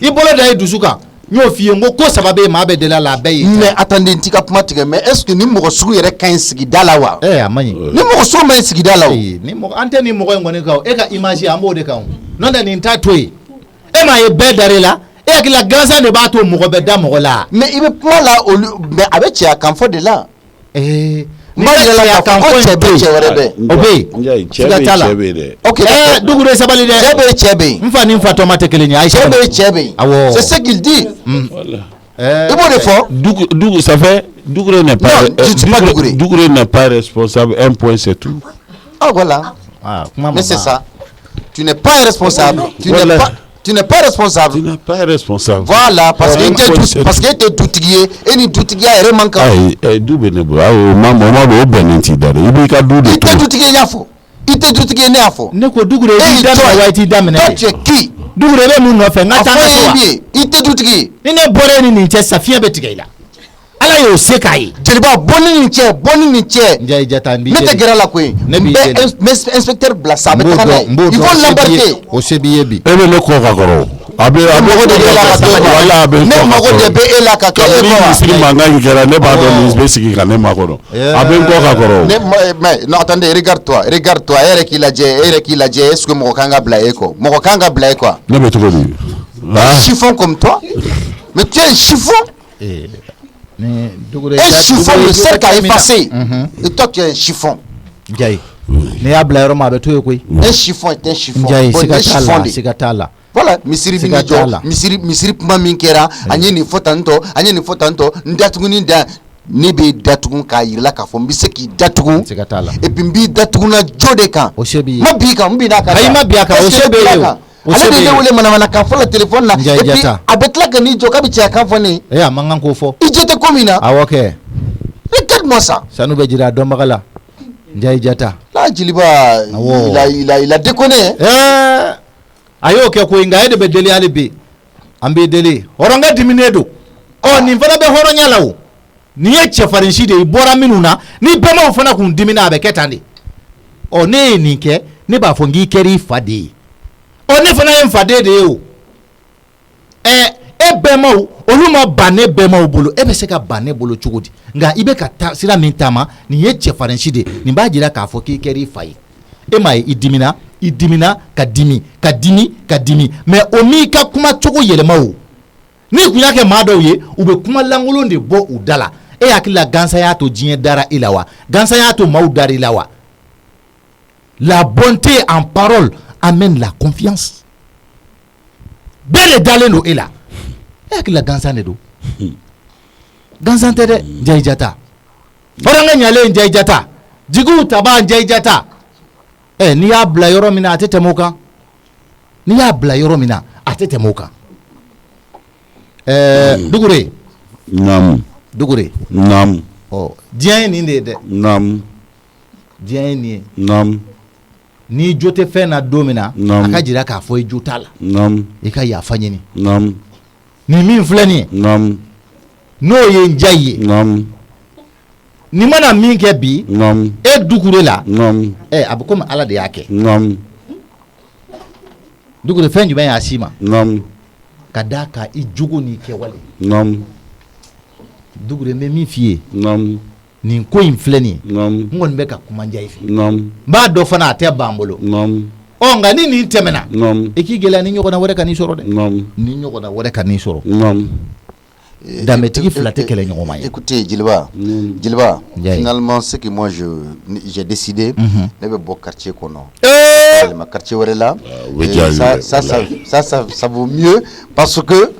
Speaker 9: i bolo da ye dusu kan n y'o f'i ye n ko saba bɛ yen maa bɛ deli a la a bɛɛ y'i ta
Speaker 3: mais attendez n t'i ka kuma tigɛ mais est-ce que ni mɔgɔ sugu yɛrɛ ka ɲi sigida la wa
Speaker 9: a man ɲi
Speaker 3: ni mɔgɔ sugu ma ɲi sigida la o
Speaker 9: an tɛ nin mɔgɔ in kɔni kan e ka image an b'o de kan n'o tɛ nin t'a to yen e m'a ye bɛɛ dar'i la e hakilila gansan de b'a to mɔgɔ bɛ da mɔgɔ la
Speaker 3: mais i bɛ kuma la mais a bɛ cɛya kan fɔ de la n b'a yɛlɛ la k'a fɔ ko cɛ bɛ yen cɛ wɛrɛ bɛ
Speaker 9: o bɛ yen siga t'a la
Speaker 3: ok
Speaker 9: Dugure sabali dɛ
Speaker 3: cɛ bɛ yen cɛ bɛ yen
Speaker 9: n fa ni n fa tɔma tɛ kelen ye ayi
Speaker 3: cɛ bɛ yen cɛ bɛ yen
Speaker 9: awɔ
Speaker 3: c'est ce qu'il dit i b'o de fɔ
Speaker 2: Dugure ça fait Dugure n'est pas Dugure n'est pas responsable un point c'est tout
Speaker 3: ah voilà mais c'est ça tu n'es pas responsable tu Tu n'es pas responsable.
Speaker 2: Tu n'es pas responsable.
Speaker 3: Voilà, parce que tu es doutier et ni doutier est manquant.
Speaker 2: Ay du benebo awo mama do benenti dare ibi ka du de
Speaker 3: to. Il te doutier yafo. Il te doutier ne afo.
Speaker 9: Ne ko dugure di dame white dame ne.
Speaker 3: Toi tu es qui?
Speaker 9: Dugure be mun no fe ngata na so.
Speaker 3: Il te doutier.
Speaker 9: Ni ne bore ni ni che safia betigela. Ala yo sekai.
Speaker 3: Jeliba boni ni che.
Speaker 9: Njai jata mbi.
Speaker 3: Ne te gera la ko. Inspecteur Blassa be kana. Il faut l'embarquer.
Speaker 9: O sebiye bi.
Speaker 2: Ebe le ko ka koro. Abe
Speaker 3: ne mago de be ela ka ke
Speaker 2: ko ministre manga ngera ne ba do ministre sigi ka ne mago abe ko ka koro
Speaker 3: mais non attendez regarde-toi ere ki la je est-ce que mo kanga bla eko
Speaker 2: ne be to ko ni
Speaker 3: chiffon comme toi mais tu es un chiffon
Speaker 9: ne dugure
Speaker 3: un chiffon le cercle a effacé et toi tu es un chiffon
Speaker 9: njai ne ya bla roma be to koy
Speaker 3: un chiffon est un chiffon
Speaker 9: njai sikatala
Speaker 3: voilà misiri bini jo misiri puma min kɛra anye ni fotanto ndatuguni da ne be datugun ka yirla ka fɔ n bɛ se k'i datugun et puis n b'i datugun na jo de kan ma bi kan n bi n'a kan
Speaker 9: ayi ma bi a kan o se bɛ ye o
Speaker 3: ale de ye wele manamana kan fɔlɔ téléphone na et puis a bɛ tila ka n'i jɔ k'a bɛ cɛya kan fɔ ne
Speaker 9: ye a man kan k'o fɔ
Speaker 3: i jo tɛ ko min na
Speaker 9: awɔ kɛ
Speaker 3: regarde-moi ça
Speaker 9: sanu bɛ jira a dɔnbaga la Ndiaye Diatta
Speaker 3: la jeliba il a déconné
Speaker 9: ayo ke ko inga ede be deli ali be ambe deli horonga dimine do o ni fana be horonya lawo ni ye chefarin shi de bora minuna ni be ma fana kun dimina be ketande o ne ni ke ne ba fongi keri fade o ne fana yen fade de o e be ma oluma bane be ma bolo e be se ka bane bolo chugodi nga ibe ka sira min tama ni ye chefarin shi de ni ba jira ka fo ki keri fai e mai idimina ka dimi mais o mi ka kuma cogo yelema o ni kun y'a kɛ maa dɔw ye u bɛ kuma lankolon de bɔ u da la e hakili la gansan y'a to diɲɛ dara i la wa gansan y'a to maaw dara i la wa la bonté en parole amène la confiance bɛɛ de dalen don e la e hakili la gansan de don gansan tɛ dɛ Ndiaye Diatta hɔrɔnkɛ ɲalen Ndiaye Diatta jigiw taba Ndiaye Diatta n'i y'a bila yɔrɔ min na a tɛ tɛmɛ o kan n'i y'a bila yɔrɔ min na a tɛ tɛmɛ o kan Dugure Dugure diɲɛ ye nin de ye dɛ diɲɛ ye nin ye n'i jo tɛ fɛn na don min na a ka jira k'a fɔ i jo t'a la i ka yafa ɲini nin min filɛ nin ye n'o ye Ndiaye ye ni mana min kɛ bi e Dugure la a bɛ komi Ala de y'a kɛ Dugure fɛn jumɛn y'a si ma ka d'a kan i jogo n'i kɛwale Dugure n bɛ min f'i ye nin ko in filɛ nin ye n kɔni bɛ ka kuma Ndiaye fɛ n b'a dɔn fana a tɛ ban bolo nka ni nin tɛmɛna i k'i gɛlɛya ni ɲɔgɔnna wɛrɛ ka n'i sɔrɔ dɛ ni ɲɔgɔnna wɛrɛ ka n'i sɔrɔ Dametigi fila tɛ kɛlɛ ɲɔgɔn ma ye.
Speaker 3: Écoutez Djeliba finalement ce que moi j'ai décidé ne bɛ bɔ quartier kɔnɔ ma quartier wɛrɛ la ça vaut mieux parce que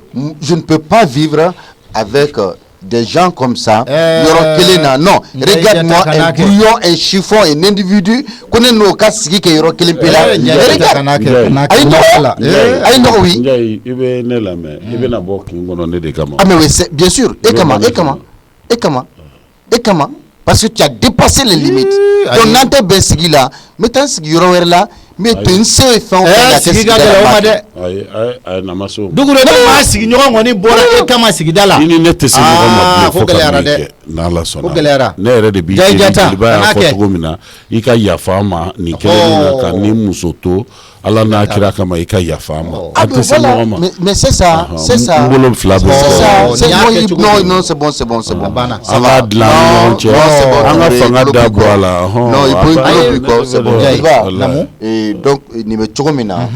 Speaker 3: je ne peux pas vivre avec des gens comme ça non regarde-moi un bouillon un chiffon un individu connaît nos cas sigi ke yoro kelen pela ayi no oui
Speaker 2: ibe ne la mais ibe na bo kin gono ne de kama
Speaker 3: mais oui c'est bien sûr et comment parce que tu as dépassé les limites donc nante ben sigi là mais tan sigi yoro wer la mais tu sais fɛn
Speaker 9: sigi ka gɛlɛ o ma dɛ
Speaker 2: ayi na ma so
Speaker 9: Dugure ne ma sigi ɲɔgɔn kɔni bɔra e kama sigida la
Speaker 2: ni ne tɛ se ɲɔgɔn ma
Speaker 9: ko gɛlɛyara dɛ
Speaker 2: n'Ala sɔnna
Speaker 9: ko gɛlɛyara
Speaker 2: ne yɛrɛ de b'i y'a fɔ cogo min na i ka yafa ma nin kelen na ka ni muso to Ala n'a kira kama i ka yafa ma a tɛ se ɲɔgɔn ma
Speaker 3: mais c'est ça
Speaker 2: n bolo fila bɛ
Speaker 3: non c'est bon
Speaker 2: an ka dilan ni ɲɔgɔn cɛ an ka fanga da bɔ a la
Speaker 3: non il faut c'est bon donc nin bɛ cogo min na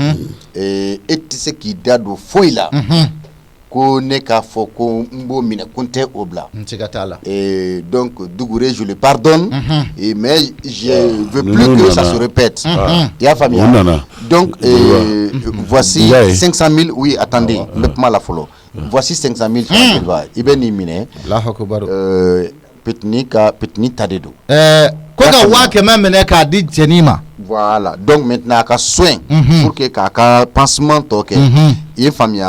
Speaker 3: e tɛ se k'i da don foyi la ko ne k'a fɔ ko n b'o minɛ ko n tɛ o bila donc Dugure je le pardonne mais je veux plus que ça se répète i y'a faamuya donc voici 500 000 oui attendez n bɛ kuma la fɔlɔ voici 500 000 i bɛ nin minɛ petini ta de don
Speaker 9: ko ka 100,000 minɛ k'a di cɛnin ma
Speaker 3: voilà donc maintenant a ka soin pour que k'a ka pansement tɔ kɛ il est famille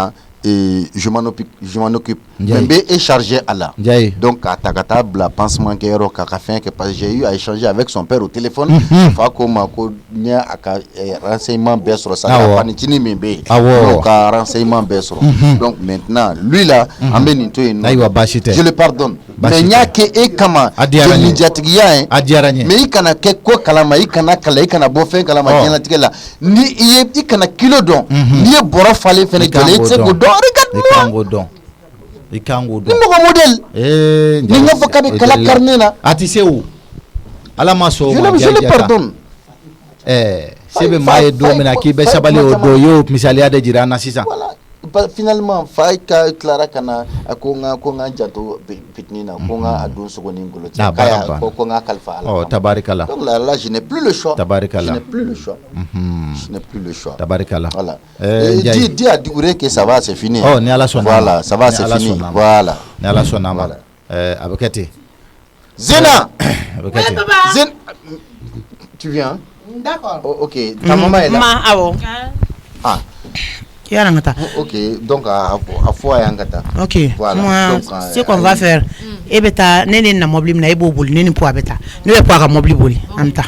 Speaker 3: et je m'en occupe mais est chargé à la donc à Takata la pansement que yoro ka fin que parce que j'ai eu à échanger avec son père au téléphone fa ko ma ko nya aka renseignement bien sur ça panitini membe donc renseignement bien sur donc maintenant lui là ambeninto je le pardonne mais nya ke e kama médiatique mais il kana ke ko kalama il kana kala il kana bo fe kalama nya tikela ni il kana kilo don ni boro fale fene jole c'est go don regarde-moi
Speaker 9: Ikango do.
Speaker 3: Ni mo modèle. Ni nga foka be kala carnet na.
Speaker 9: Atise où? Ala maso.
Speaker 3: Je le pardonne.
Speaker 9: Sebe maye do mena ki be sabali o do yo misali ade jirana sisa.
Speaker 3: Voilà. Finalement faika Clara kana akonga jato pitnina konga adun sogoni ngolo kaya konga kalfa ala.
Speaker 9: Oh tabarikala.
Speaker 3: Donc là je n'ai plus le choix.
Speaker 9: Tabarikala.
Speaker 3: Je n'ai plus le choix. Je n'ai plus le choix.
Speaker 9: Tabarikala.
Speaker 3: Voilà. Dis à Diouré que ça va c'est fini.
Speaker 9: Oh ni ala sona.
Speaker 3: Voilà, ça va c'est fini. Voilà.
Speaker 9: Ni ala sona voilà. Abakati.
Speaker 3: Zena.
Speaker 9: Abakati.
Speaker 3: Zena. Tu viens?
Speaker 5: D'accord.
Speaker 3: OK. Ta maman est là. Ah. Ok, donc à fois Yangata.
Speaker 10: Ok,
Speaker 3: voilà.
Speaker 10: Moi,
Speaker 3: donc,
Speaker 10: ce qu'on va faire, ebeta nene na mobile na ebo boli nene po abeta. Ne po aga mobile boli amta.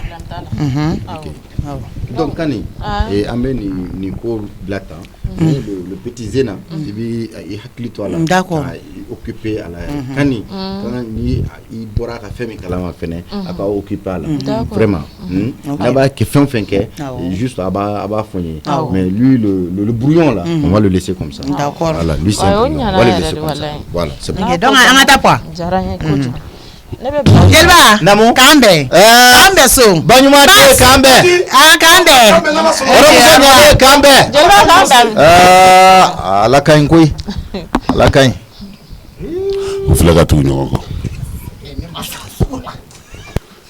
Speaker 3: Donc Kani et ameni ni ko blata. Le petit Zena, il hakli toi là.
Speaker 10: D'accord.
Speaker 3: Occupé à la Kani quand ni il bora ka femi kala ma fene aka occupé là. Vraiment. Là-bas qui fait juste aba fonyer. Mais lui le brouillon là, on va le laisser comme ça.
Speaker 10: D'accord.
Speaker 3: Voilà, lui c'est on va le laisser comme ça. Voilà, c'est bon.
Speaker 10: Donc amata po. Jelba
Speaker 9: Namo
Speaker 10: kambe so
Speaker 9: banyuma te kambe
Speaker 10: kambe
Speaker 9: oromo kambe
Speaker 10: Jelba kambe
Speaker 9: ala kain koy ala kain
Speaker 2: uflaga tu nyoko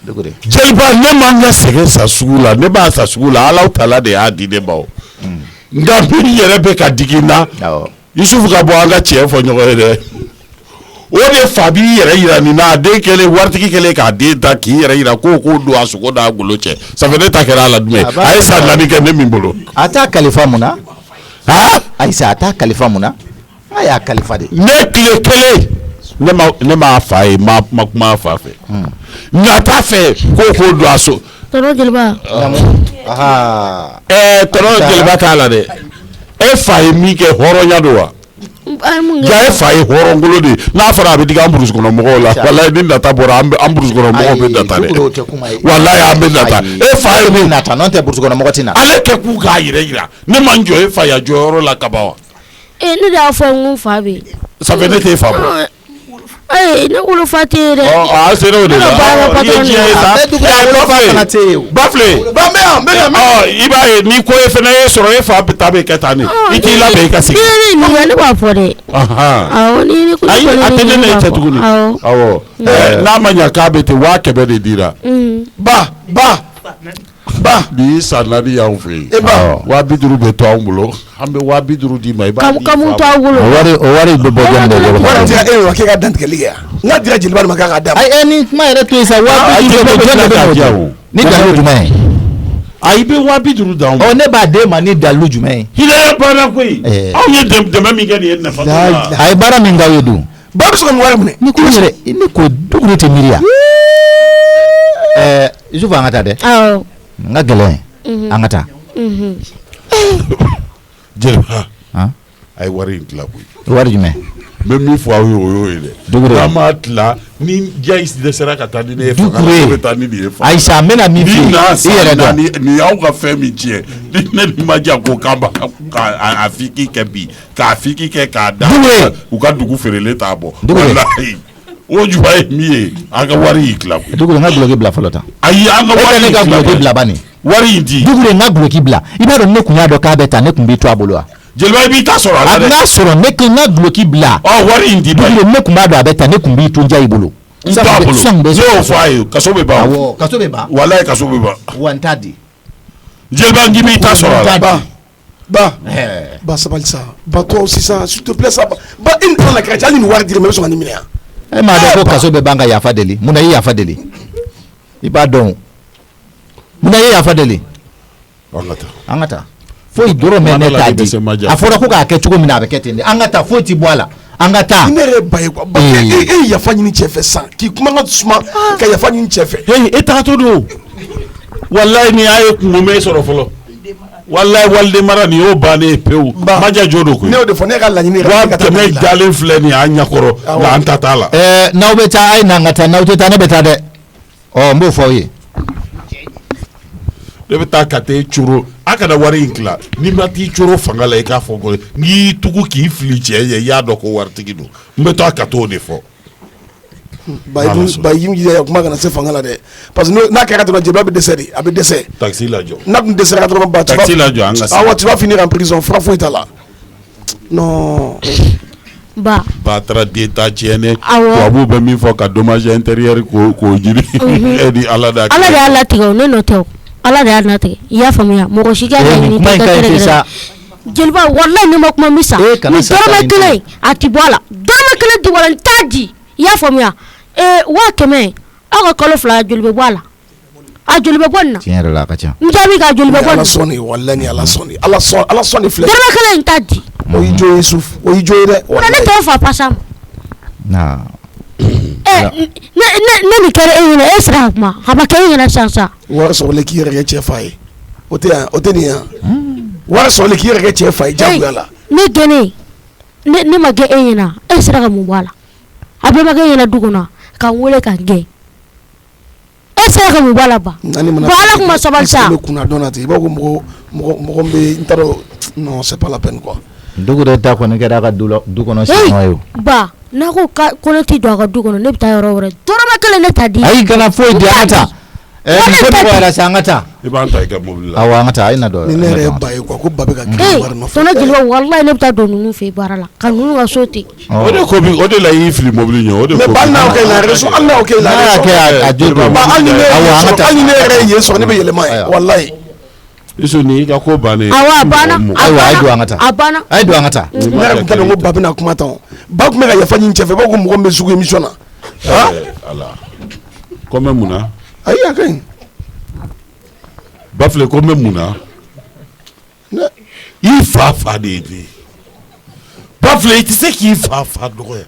Speaker 9: dogore
Speaker 2: Jelba ne manga sege sa sugula ne ba sa sugula ala tala de adi de bawo nga bi yere be ka digina Yusuf ka bo anga chef fo nyoko de o de fabi yere yira ni na de kele wartiki kele ka de ta ki yere yira ko do asuko da gulo che ça fait ta kera la dume ay sa la ni ke ne mimbolo
Speaker 9: ata khalifa muna
Speaker 2: ha
Speaker 9: ay sa ata khalifa muna aya khalifa de
Speaker 2: ne kele ne ma fa ma fa fe nga ta fe ko do aso
Speaker 11: toro Jelba
Speaker 2: aha toro Jelba kala de e fa mi ke horo nyadowa ya fa yi horo ngolo de na fara be diga ambrus kono mo la wallahi din data bora ambrus kono mo be data de wallahi ambe data e fa yi
Speaker 9: ni nata non te burus kono mo tina
Speaker 2: ale ke ku ga yira ne manjo e fa ya joro la kabawa
Speaker 11: ne da fa ngun fa be
Speaker 2: ça fait ne te fa bo
Speaker 11: ne ulo fatere
Speaker 2: c'est vrai bafle iba ni ko e fena e soro e fa tabe ketani iti la be kasi
Speaker 11: ni ne ba fore ni ko
Speaker 2: atene ne tetuguni awo na manya ka be te wa kebe de dira ba di sanadi ya ufe wa biduru be to ambulo ambe wa biduru di mai ba
Speaker 11: kamu to ambulo
Speaker 9: o wari be bogande
Speaker 4: wara dia wa ke ga dant ke liga na dia jilbar maka ga dam
Speaker 9: ay ni ma ere to isa wa biduru be ni dalu jumai
Speaker 2: ay be wa biduru da
Speaker 9: o ne ba de ma ni dalu jumai
Speaker 2: hile bara koi aw ye dem mi gani na fa
Speaker 9: ay bara min ga yedu
Speaker 4: ba so mo wara mune
Speaker 9: ni ko yere ni ko dugure te miria je vais ngata de nga gele angata
Speaker 2: Jelba ay wari club
Speaker 9: wari jume
Speaker 2: même mi fo yo ile
Speaker 9: dugure
Speaker 2: ma tla ni jais de sera ka tani ne fa ka tani ni fa
Speaker 9: aisha mena mi fi
Speaker 2: yere do ni yaw ka fe mi tie ni ma ja ko kamba ka afiki ke bi ka afiki ke ka da u ka dugu ferele tabo wallahi o ju bay mi aga wari club
Speaker 9: dugure nga bloquer bla falota
Speaker 2: ayi aga wari
Speaker 9: nga bloquer bla bani
Speaker 2: wari ndi
Speaker 9: dugure nga bloquer bla iba do ne kunya do ka beta ne kumbi to abolo
Speaker 2: Jelba bi ta soro ala
Speaker 9: na soro ne ke nga bloquer bla
Speaker 2: wari ndi
Speaker 9: dugure ne kumba do abeta ne kumbi to nja ibolo
Speaker 2: yo fayo kasobe ba
Speaker 9: awo kasobe ba
Speaker 2: wallahi kasobe ba
Speaker 9: wantadi
Speaker 2: Jelba ngi bi ta soro ala
Speaker 4: ba sabal ça ba toi aussi ça s'il te plaît ça ba une prend la chrétien ni war dire même son animé
Speaker 9: e ma do ko kasobe banga ya fadeli muna yi ya fadeli iba don muna yi ya fadeli
Speaker 2: angata
Speaker 9: foyi dɔrɔmɛ ne t'a di a fɔra ko k'a kɛ cogo min na a bɛ kɛ ten de an ka taa foyi ti bɔ a la an ka taa.
Speaker 4: ne yɛrɛ ba ye quoi e yafa ɲini cɛ fɛ san k'i kuma ka suma ka yafa ɲini cɛ fɛ.
Speaker 2: e tagatɔ don walayi ni a ye kunkomɛ sɔrɔ fɔlɔ walayi waliden mara nin y'o bannen ye pewu maja jo don koyi.
Speaker 4: ne y'o de fɔ ne ka laɲini ye
Speaker 2: wa kɛmɛ jalen filɛ nin ye an ɲɛkɔrɔ nka an ta t'a la.
Speaker 9: n'aw bɛ taa a ye na an ka taa n'aw tɛ taa ne bɛ taa dɛ n b'o fɔ aw ye.
Speaker 2: ne bɛ taa ka t'e coro a kana wari in tila n'i ma t'i coro fanga la i k'a fɔ ko n'i y'i tugu k'i fili cɛ ye i y'a dɔn ko waritigi don n bɛ taa ka t'o de fɔ.
Speaker 4: bayi kuma kana se fanga la dɛ parce que n'a kɛra dɔrɔn jeliba bɛ dɛsɛ de a bɛ dɛsɛ.
Speaker 2: taxi lajɔ.
Speaker 4: n'a tun dɛsɛra dɔrɔn ba
Speaker 2: taxi lajɔ an ka se.
Speaker 4: awɔ tu vas finir en prison fura foyi t'a la non.
Speaker 11: ba
Speaker 2: taara den ta tiɲɛ tubabu bɛ min fɔ ka dommage intérieur k'o jiri e ni ala de
Speaker 11: y'a latigɛ o ne nɔ tɛ o ala de y'a latigɛ i y'a faamuya mɔgɔ si ka laɲini tɛ kɛrɛkɛrɛ jeliba walayi ne ma kuma min sa ni dɔrɔmɛ kelen a ti bɔ a la dɔrɔmɛ kelen ti bɔ a la n t'a di i y'a faamuya 1000 aw ka kalo 2 joli bɛ bɔ a la a joli bɛ bɔ nin na
Speaker 9: tiɲɛ yɛrɛ la a ka ca
Speaker 11: n jaabi ka joli bɛ bɔ nin na
Speaker 4: ala sɔnni walayi ni ala sɔnni ala sɔnni filɛ
Speaker 11: dɔrɔmɛ kelen in t'a di
Speaker 4: o y'i jo ye suf o y'i jo ye dɛ
Speaker 11: wala ne t'o fa pasa ma ne nin kɛra e ɲɛna e sera ka kuma a ma kɛ e ɲɛna sisan
Speaker 4: wari sɔrɔlen k'i yɛrɛ kɛ cɛ fa ye o tɛ nin yan wari sɔrɔlen k'i yɛrɛ kɛ cɛ fa ye jagoya la
Speaker 11: ne gɛnɛ ne ma gɛ e ɲɛna e sera ka mun bɔ a la a bɛɛ ma kɛ e ɲɛna du kɔnɔ ka n wele ka n gɛn e sera ka mun bɔ a la ba bon ala kuma sabali sa
Speaker 4: ne kunna dɔn na ten i b'a fɔ mɔgɔ bɛ n t'a dɔn non c'est pas la peine quoi
Speaker 9: dugu de ta kɔni kɛra a ka du kɔnɔ sisan ye o
Speaker 11: ba n'a ko ne tɛ don a ka du kɔnɔ ne bɛ taa yɔrɔ wɛrɛ dɔrɔmɛ kelen ne t'a di
Speaker 9: ayi kana foyi di an ka taa muso de bɔra sa an ka taa
Speaker 2: i b'an ta i ka mobili la
Speaker 9: awɔ an ka taa a ye na dɔ
Speaker 4: ni ne yɛrɛ ye ba ye quoi ko ba bɛ ka girin wari nɔfɛ
Speaker 11: tɔnɔ jeliba walayi ne bɛ taa don ninnu fɛ baara la ka ninnu ka so ten
Speaker 2: o de la i y'i fili mobili ɲɛ o de ko
Speaker 4: mais hali n'a kɛ la réseau hali n'a kɛ la réseau
Speaker 9: a jo don
Speaker 4: hali ni ne yɛrɛ ye yen sɔrɔ ne bɛ yɛlɛma ye walayi
Speaker 2: isu ni i ka ko bannen
Speaker 11: awɔ a banna
Speaker 9: ayiwa a ye don an ka taa
Speaker 11: a banna
Speaker 9: a ye don an ka taa
Speaker 4: ne yɛrɛ tun t'a dɔn ko ba bɛna kuma tan ba tun bɛ ka yafa ɲini cɛ fɛ i b'a fɔ ko mɔgɔ min bɛ sugu émission na
Speaker 2: ala ko n bɛ mun na
Speaker 4: ayi a ka ɲi
Speaker 2: Bafile ko n bɛ mun na i fa de ye den Bafile i tɛ se k'i fa dɔgɔya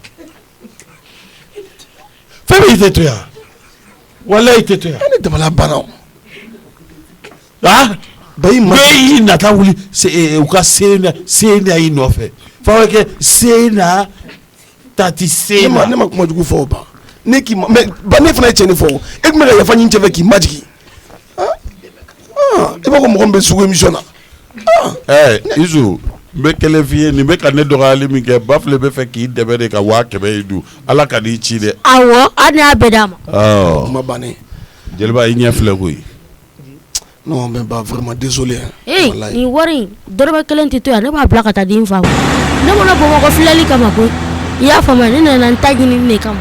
Speaker 2: fɛn bɛ i tɛ to yan walayi i tɛ to yan
Speaker 4: ne dabala banna o
Speaker 2: bɛɛ y'i nata wuli u ka sena y'i nɔfɛ fa bɛ kɛ sena tati sena
Speaker 4: ne ma kuma jugu fɔ o ba ne k'i ma mais ba ne fana ye tiɲɛni fɔ e tun bɛ ka yafa ɲini cɛ fɛ k'i majigin i b'a fɔ mɔgɔ min bɛ sugu émission na
Speaker 2: Isu n bɛ kɛlɛ f'i ye nin bɛ ka ne dɔgɔyali min kɛ Bafile bɛ fɛ k'i dɛmɛ de ka 500 yi dun ala ka n'i ci dɛ
Speaker 11: awɔ hali n'a bɛɛ d'a ma
Speaker 4: kuma bannen
Speaker 2: jeliba i ɲɛ filɛ koyi
Speaker 4: non mais ba vraiment désolé
Speaker 11: nin wari dɔrɔmɛ kelen tɛ to yan ne b'a bila ka taa di n fa ma ne kɔnɔ Bamakɔ filɛli kama koyi i y'a faamuya ne nana n ta ɲini ne kama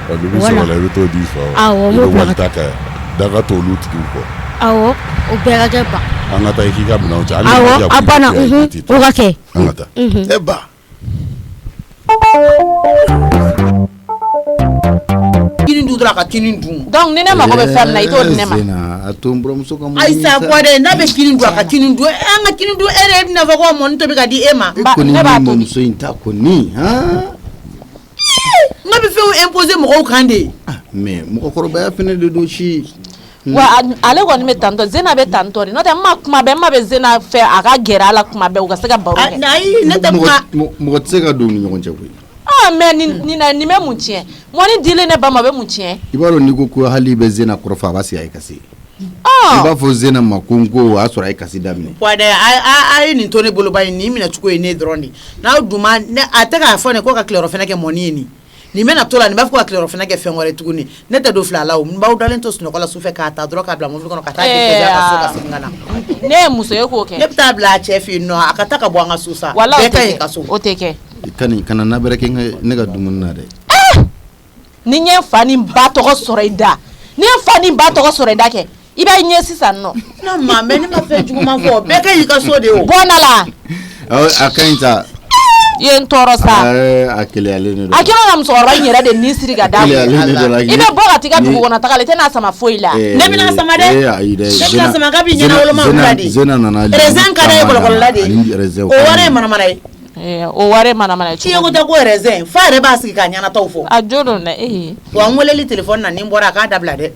Speaker 2: ni bɛ sɔrɔ la i bɛ t'o di fa
Speaker 11: awɔ n b'o bila ka taa
Speaker 2: daga t'olu tigiw kɔ
Speaker 11: awɔ o bɛɛ ka kɛ ba
Speaker 2: an ka taa i k'i ka minɛnw cɛ
Speaker 11: awɔ a banna o ka kɛ
Speaker 2: an ka taa
Speaker 4: e ba
Speaker 5: kini dun dɔrɔn a ka kini dun
Speaker 6: donc ni ne mago bɛ fɛn min na i t'o di ne ma
Speaker 9: a to n buramuso ka mun
Speaker 5: Ayisa bɔ dɛ n'a bɛ kini dun a ka kini dun an ka kini dun e yɛrɛ bɛna fɔ ko mɔni tobi ka di e ma
Speaker 9: e kɔni ni mɔmuso in ta kɔni
Speaker 5: n'a bɛ fɛnw imposer mɔgɔw kan de
Speaker 9: mais mɔgɔkɔrɔbaya fɛnɛ de don si
Speaker 6: wa ale kɔni bɛ tantɔ Zena bɛ tantɔ de n'o tɛ ma kuma bɛɛ ma bɛ Zena fɛ a ka gɛrɛ a la kuma bɛɛ u ka se ka baro kɛ
Speaker 5: ayi ne tɛ kuma
Speaker 9: mɔgɔ tɛ se ka don ni ɲɔgɔn cɛ koyi
Speaker 6: mais nin bɛ mun tiɲɛ mɔni dilen ne ba ma bɛ mun tiɲɛ
Speaker 9: i b'a dɔn n'i ko ko hali i bɛ Zena kɔrɔfɔ a b'a se a ye kasi i b'a fɔ Zena ma ko n ko o y'a sɔrɔ a ye kasi daminɛ
Speaker 5: wa dɛ a ye nin to ne bolo ba ye nin minɛ cogo ye ne dɔrɔn de n'aw dun ma a tɛ k'a fɔ ne ko ka tilayɔrɔ fana kɛ mɔni ye nin bɛna to la nin b'a fɔ ka tilayɔrɔ fana kɛ fɛn wɛrɛ tuguni ne tɛ don fila la o n b'aw dalen to sunɔgɔ la sufɛ k'a ta dɔrɔn k'a bila mobili kɔnɔ ka taa ka so ka segin ka na
Speaker 6: ne ye muso ye k'o kɛ
Speaker 5: ne bɛ taa bila a cɛ fɛ yen nɔ a ka taa ka bɔ an ka so sa
Speaker 6: walahi
Speaker 5: bɛɛ ka ɲi ka so
Speaker 6: o tɛ kɛ
Speaker 9: kana na bɛrɛ kɛ ne ka dumuni na dɛ
Speaker 6: ni n ye n fa ni n ba tɔgɔ sɔrɔ i da ni n fa ni n ba tɔgɔ sɔrɔ i da kɛ i b'a ɲɛ sisan nɔ
Speaker 5: non ma mais ne ma fɛn juguman fɔ bɛɛ ka ɲi ka so de o
Speaker 6: bɔ na la
Speaker 9: a ka ɲi sa
Speaker 6: ye n tɔɔrɔ sa
Speaker 2: a keleyalen de don
Speaker 6: a kɛra ka musokɔrɔba in yɛrɛ de nin siri ka da i bɛ bɔ ka t'i ka dugu kɔnɔ taga la i tɛna sama foyi la
Speaker 7: ne bɛna sama dɛ ne bɛna sama k'a bɛ ɲɛna woloma wula de raisin ka d'a ye kɔlɔkɔlɔla de o wari ye manamana ye
Speaker 6: o wari ye manamana ye
Speaker 7: ci ye ko tɛ ko raisin fa yɛrɛ b'a sigi k'a ɲɛnataw fɔ
Speaker 6: a jo don dɛ
Speaker 7: wa n weleli téléphone na ni n bɔra a k'a dabila dɛ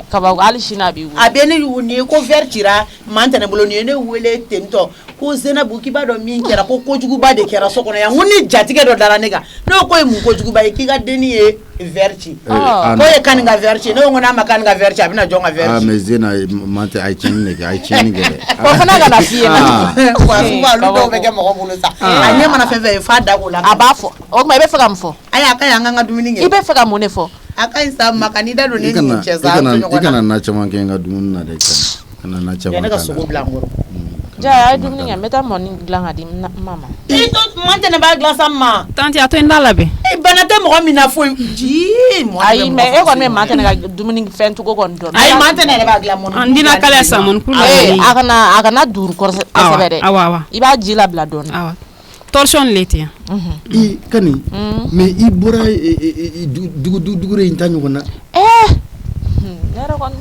Speaker 6: kaba hali sini a b'i wele
Speaker 7: a bɛ ne nin ye ko verre cira man tɛ ne bolo nin ye ne wele tentɔ ko Zenabu k'i b'a dɔn min kɛra ko kojuguba de kɛra so kɔnɔ yan ko ni jatigɛ dɔ dara ne kan n'o ko ye mun kojuguba ye k'i ka denni ye verre ci k'o ye Kani ka verre ci ne ko n'a ma Kani ka verre ci a bɛna jɔn ka verre ci
Speaker 2: mais Zena man tɛ a ye tiɲɛni de kɛ a ye tiɲɛni kɛ dɛ
Speaker 6: o fana ka na f'i ye
Speaker 7: wa souvent olu dɔw bɛ kɛ mɔgɔ bolo sa a ɲɛ mana fɛn fɛn ye f'a da k'o la
Speaker 6: a b'a fɔ o tuma i bɛ fɛ ka mun fɔ
Speaker 7: ayi a ka ɲi an k'an ka dumuni kɛ
Speaker 6: i bɛ fɛ ka mun de fɔ
Speaker 7: a ka ɲi sa ma ka n'i da don ne ni cɛ sa
Speaker 2: i kana na caman kɛ n ka dumuni na dɛ kana na caman
Speaker 7: ne ka sogo bila n kɔrɔ
Speaker 6: ja a ye dumuni kɛ n bɛ taa mɔni dilan ka di mama
Speaker 7: i to man tɛ ne b'a dilan sa ma
Speaker 6: tanti a to n da labɛn
Speaker 7: bana tɛ mɔgɔ min na foyi
Speaker 6: ayi mais e kɔni bɛ maa tɛ ne ka dumuni fɛn cogo kɔni dɔn
Speaker 7: ayi maa tɛ ne yɛrɛ b'a dilan mɔni
Speaker 6: an dina kala sa mɔni kulu a kana duuru kosɛbɛ dɛ i b'a ji labila dɔɔni torsion le tɛ
Speaker 2: i Kani mais i bɔra dugure in ta ɲɔgɔn na
Speaker 6: ne yɛrɛ kɔni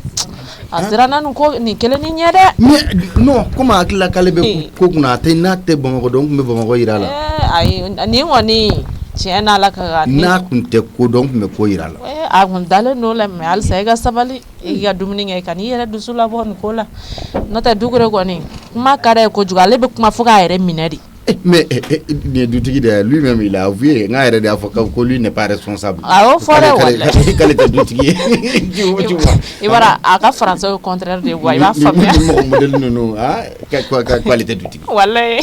Speaker 6: a sera na nin ko nin kelen ni ɲɛ dɛ
Speaker 2: mais non comme a hakilila k'ale bɛ ko kunna a tɛ n'a tɛ Bamakɔ dɔn n tun bɛ Bamakɔ yira a la
Speaker 6: ayi nin kɔni tiɲɛ n'Ala ka
Speaker 2: n'a tun tɛ ko dɔn n tun bɛ ko yira a la
Speaker 6: a kun dalen don la mais halisa i ka sabali i ka dumuni kɛ ka n'i yɛrɛ dusu labɔ nin ko la n'o tɛ dugure kɔni kuma ka d'a ye kojugu ale bɛ kuma fo k'a yɛrɛ minɛ de
Speaker 2: mais nin ye dutigi de ye lui-même il a avoué n ka yɛrɛ de y'a fɔ ko lui n'est pas responsable
Speaker 6: a y'o fɔ dɛ walahi
Speaker 2: k'ale tɛ dutigi ye
Speaker 6: i b'a a ka français au contraire de wa i b'a faamuya
Speaker 2: ni mɔgɔ modèle ninnu k'ale tɛ dutigi
Speaker 6: walahi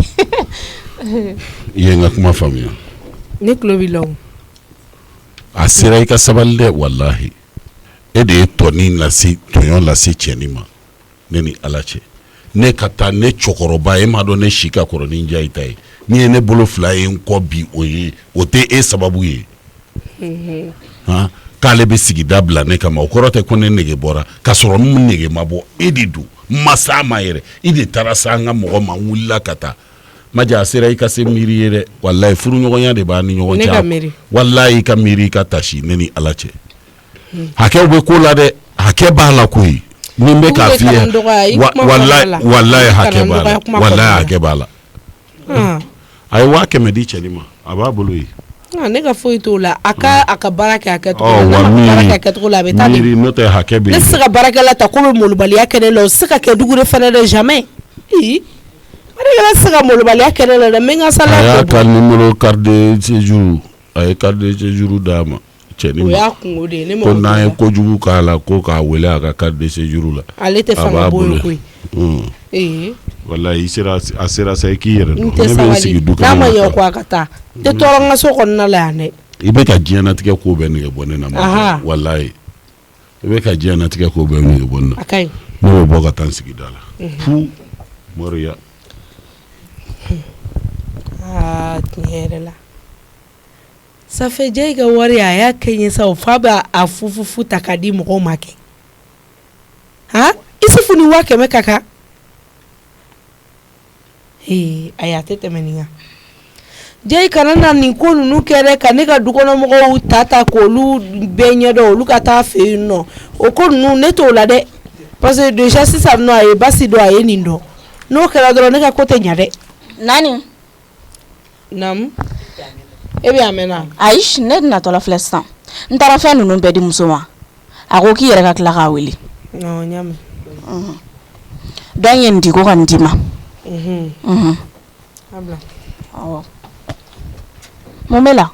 Speaker 2: i ye n ka kuma faamuya
Speaker 8: ne tulo b'i la o
Speaker 2: a sera i ka sabali dɛ walahi e de ye tɔɲɔn lase cɛnin ma ne ni Ala cɛ ne ka taa ne cɛkɔrɔba e m'a dɔn ne si ka kɔrɔ ni n ja i ta ye ni ye ne bolo fila ye n kɔ bi o ye o tɛ e sababu ye k'ale bɛ sigida bila ne kama o kɔrɔ tɛ ko ne nege bɔra k'a sɔrɔ n nege ma bɔ e de don n ma s'a ma yɛrɛ i de taara se an ka mɔgɔ ma n wulila ka taa Maja a sera i ka se miiri ye dɛ walayi furuɲɔgɔnya de b'a ni ɲɔgɔn cɛ walayi i ka miiri i ka tasi ne ni Ala cɛ hakɛw bɛ ko la dɛ hakɛ b'a la koyi min bɛ k'a f'i ye walayi hakɛ b'a la walayi hakɛ b'a la a ye 100 di cɛnin ma a b'a bolo ye
Speaker 8: ne ka foyi t'o la a ka baara kɛ a kɛcogo la n'a ma baara kɛ a kɛcogo la a bɛ taa
Speaker 2: miiri n'o tɛ hakɛ bɛ yen
Speaker 8: ne tɛ se ka baarakɛla ta ko bɛ molobaliya kɛ ne la o tɛ se ka kɛ dugure fana dɛ jamais baarakɛla tɛ se ka molobaliya kɛ ne la dɛ n bɛ n ka salaire
Speaker 2: a y'a ka numéro carte de séjour a ye carte de séjour d'a ma cɛnin
Speaker 8: o y'a kungo de ye ne
Speaker 2: ko n'an ye kojugu k'a la ko k'a wele a ka carte de séjour la
Speaker 8: ale tɛ fanga bɔ yen koyi
Speaker 2: walayi a sera sa i k'i yɛrɛ dɔn
Speaker 8: n tɛ sabali n'a ma ɲɛ ko a ka taa n tɛ tɔɔrɔ n ka so kɔnɔna la yan dɛ
Speaker 2: i bɛ ka diɲɛlatigɛ ko bɛɛ nege bɔ ne na walayi i bɛ ka diɲɛlatigɛ ko bɛɛ nege bɔ ne na
Speaker 8: a ka ɲi
Speaker 2: ne bɛ bɔ ka taa n sigida la fu moriya
Speaker 8: tiɲɛ yɛrɛ la Safɛ Jɛyi ka wari a y'a kɛ ɲɛ sa o fa bɛ a fufufu ta k'a di mɔgɔw ma kɛ Isufu ni 100 ka kan ayi a tɛ tɛmɛ nin kan Jɛyi kana na nin ko ninnu kɛ dɛ ka ne ka dukɔnɔmɔgɔw ta k'olu bɛɛ ɲɛdɔn olu ka taa fɛ yen nɔ o ko ninnu ne t'o la dɛ parce que déjà sisan nɔ a ye basi dɔn a ye nin dɔn n'o kɛra dɔrɔn ne ka ko tɛ ɲa dɛ
Speaker 6: Nani
Speaker 8: Namu e bɛ a mɛn na
Speaker 6: ayi ne natɔla filɛ sisan n taara fɛn ninnu bɛɛ di muso ma a ko k'i yɛrɛ ka tila k'a wele
Speaker 8: n y'a mɛn
Speaker 6: dɔn ye nin di ko ka nin d'i ma mun bɛ la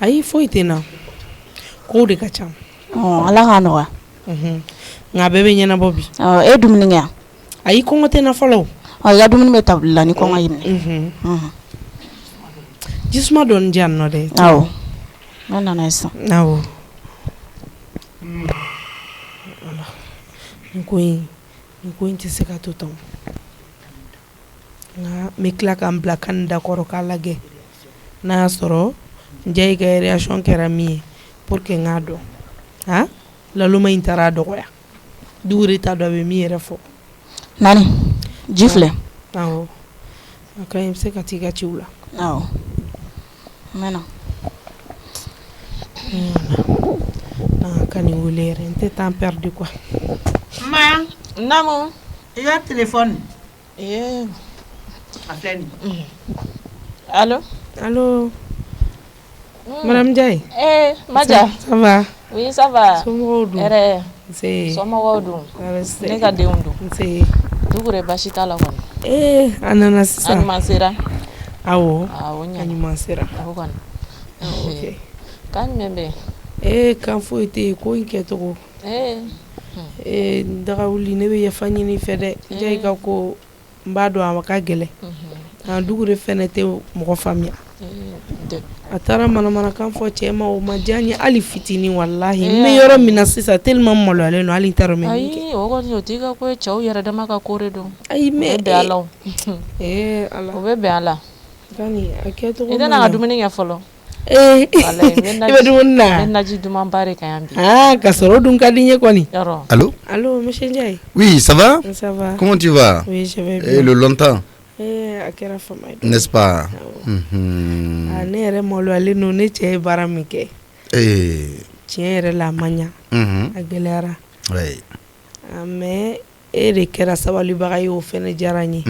Speaker 8: ayi foyi tɛ na kow de ka ca
Speaker 6: Ala k'a nɔgɔya
Speaker 8: nka a bɛɛ bɛ ɲɛnabɔ bi
Speaker 6: e dumuni kɛ yan
Speaker 8: ayi kɔngɔ tɛ na fɔlɔ
Speaker 6: i ka dumuni bɛ tabili la ni kɔngɔ y'i minɛ
Speaker 8: jisuma dɔɔni di yan nɔ dɛ
Speaker 6: awɔ ne nana ye sisan
Speaker 8: awɔ nin ko in tɛ se ka to tan nka n bɛ tila ka n bila Kani da kɔrɔ k'a lajɛ n'a y'a sɔrɔ Jɛyi ka réaction kɛra min ye pour que n k'a dɔn laloma in taara a dɔgɔya dugure t'a dɔn a bɛ min yɛrɛ fɔ
Speaker 6: Nani ji filɛ
Speaker 8: awɔ a ka ɲi i bɛ se ka t'i ka ciw la
Speaker 6: awɔ Maintenant.
Speaker 8: Non, quand il voulait, t'es temps perdu quoi.
Speaker 5: Ma,
Speaker 6: Namo.
Speaker 5: il y a téléphone.
Speaker 6: Allô?
Speaker 8: Allô? Madame Jai.
Speaker 6: Madja.
Speaker 8: Ça va?
Speaker 6: Oui, ça va.
Speaker 8: Somorodu.
Speaker 6: C'est Somorodu. Ne ka denw don.
Speaker 8: C'est.
Speaker 6: Dugure basi t'a la kɔni.
Speaker 8: Ananas sisan.
Speaker 6: Ɲuman sera.
Speaker 8: Awɔ.
Speaker 6: Awɔ ɲa.
Speaker 8: Ɲuman sera.
Speaker 6: Awɔ kɔni.
Speaker 8: Ok.
Speaker 6: Kan jumɛn bɛ yen?
Speaker 8: Kan foyi tɛ yen ko in kɛcogo. Daga wuli ne bɛ yafa ɲini fɛ dɛ. Jai ka ko n b'a dɔn a ka gɛlɛn. Nka Dugure fɛnɛ tɛ mɔgɔ faamuya. A taara manamanakan fɔ cɛ ma o ma diya n ye hali fitinin walahi n bɛ yɔrɔ min na sisan tellement maloyalen don hali n t'a dɔn n bɛ min kɛ.
Speaker 6: Ayi o kɔni o t'i ka ko ye cɛw yɛrɛ dama ka ko de don.
Speaker 8: Ayi mais
Speaker 6: o bɛ bɛn a la o.
Speaker 8: Ala.
Speaker 6: O bɛ bɛn a la.
Speaker 8: Kani a kɛcogo
Speaker 6: I tɛna ka dumuni kɛ fɔlɔ.
Speaker 8: I bɛ dumuni na.
Speaker 6: N bɛ naji dumanba de ka yan bi.
Speaker 8: Ka sɔrɔ o dun ka di n ye kɔni.
Speaker 2: Allô?
Speaker 8: Allô, monsieur Ndiaye.
Speaker 2: Oui, ça va?
Speaker 8: Ça va.
Speaker 2: Comment tu vas?
Speaker 8: Oui, je vais bien.
Speaker 2: Et le longtemps?
Speaker 8: A kɛra fama ye.
Speaker 2: N'est-ce pas?
Speaker 8: Ne yɛrɛ maloyalen don ne cɛ ye baara min kɛ. Tiɲɛ yɛrɛ la a ma ɲa. A gɛlɛyara. Mais e de kɛra sabalibaga ye o fɛnɛ diyara n ye.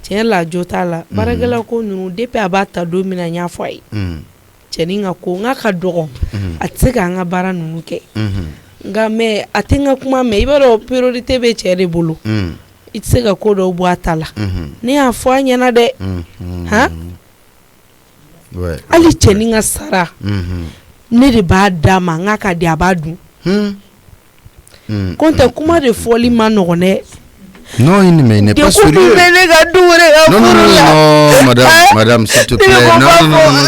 Speaker 8: Tiɲɛ la jo t'a la. Baarakɛla ko ninnu depuis a b'a ta don min na n y'a fɔ a ye. Cɛnin ka ko n k'a ka dɔgɔ. A tɛ se k'an ka baara ninnu kɛ. Nka mais a tɛ n ka kuma mɛn i b'a dɔn priorité bɛ cɛ de bolo. I tɛ se ka ko dɔw bɔ a ta la. Ne y'a fɔ a ɲɛna dɛ. Hali cɛnin ka sara ne de b'a d'a ma n k'a ka di a b'a dun. Kɔntɛ kuma de fɔli ma nɔgɔn dɛ.
Speaker 2: Non, il n'est pas sérieux. Non, madame, s'il te plaît. Non,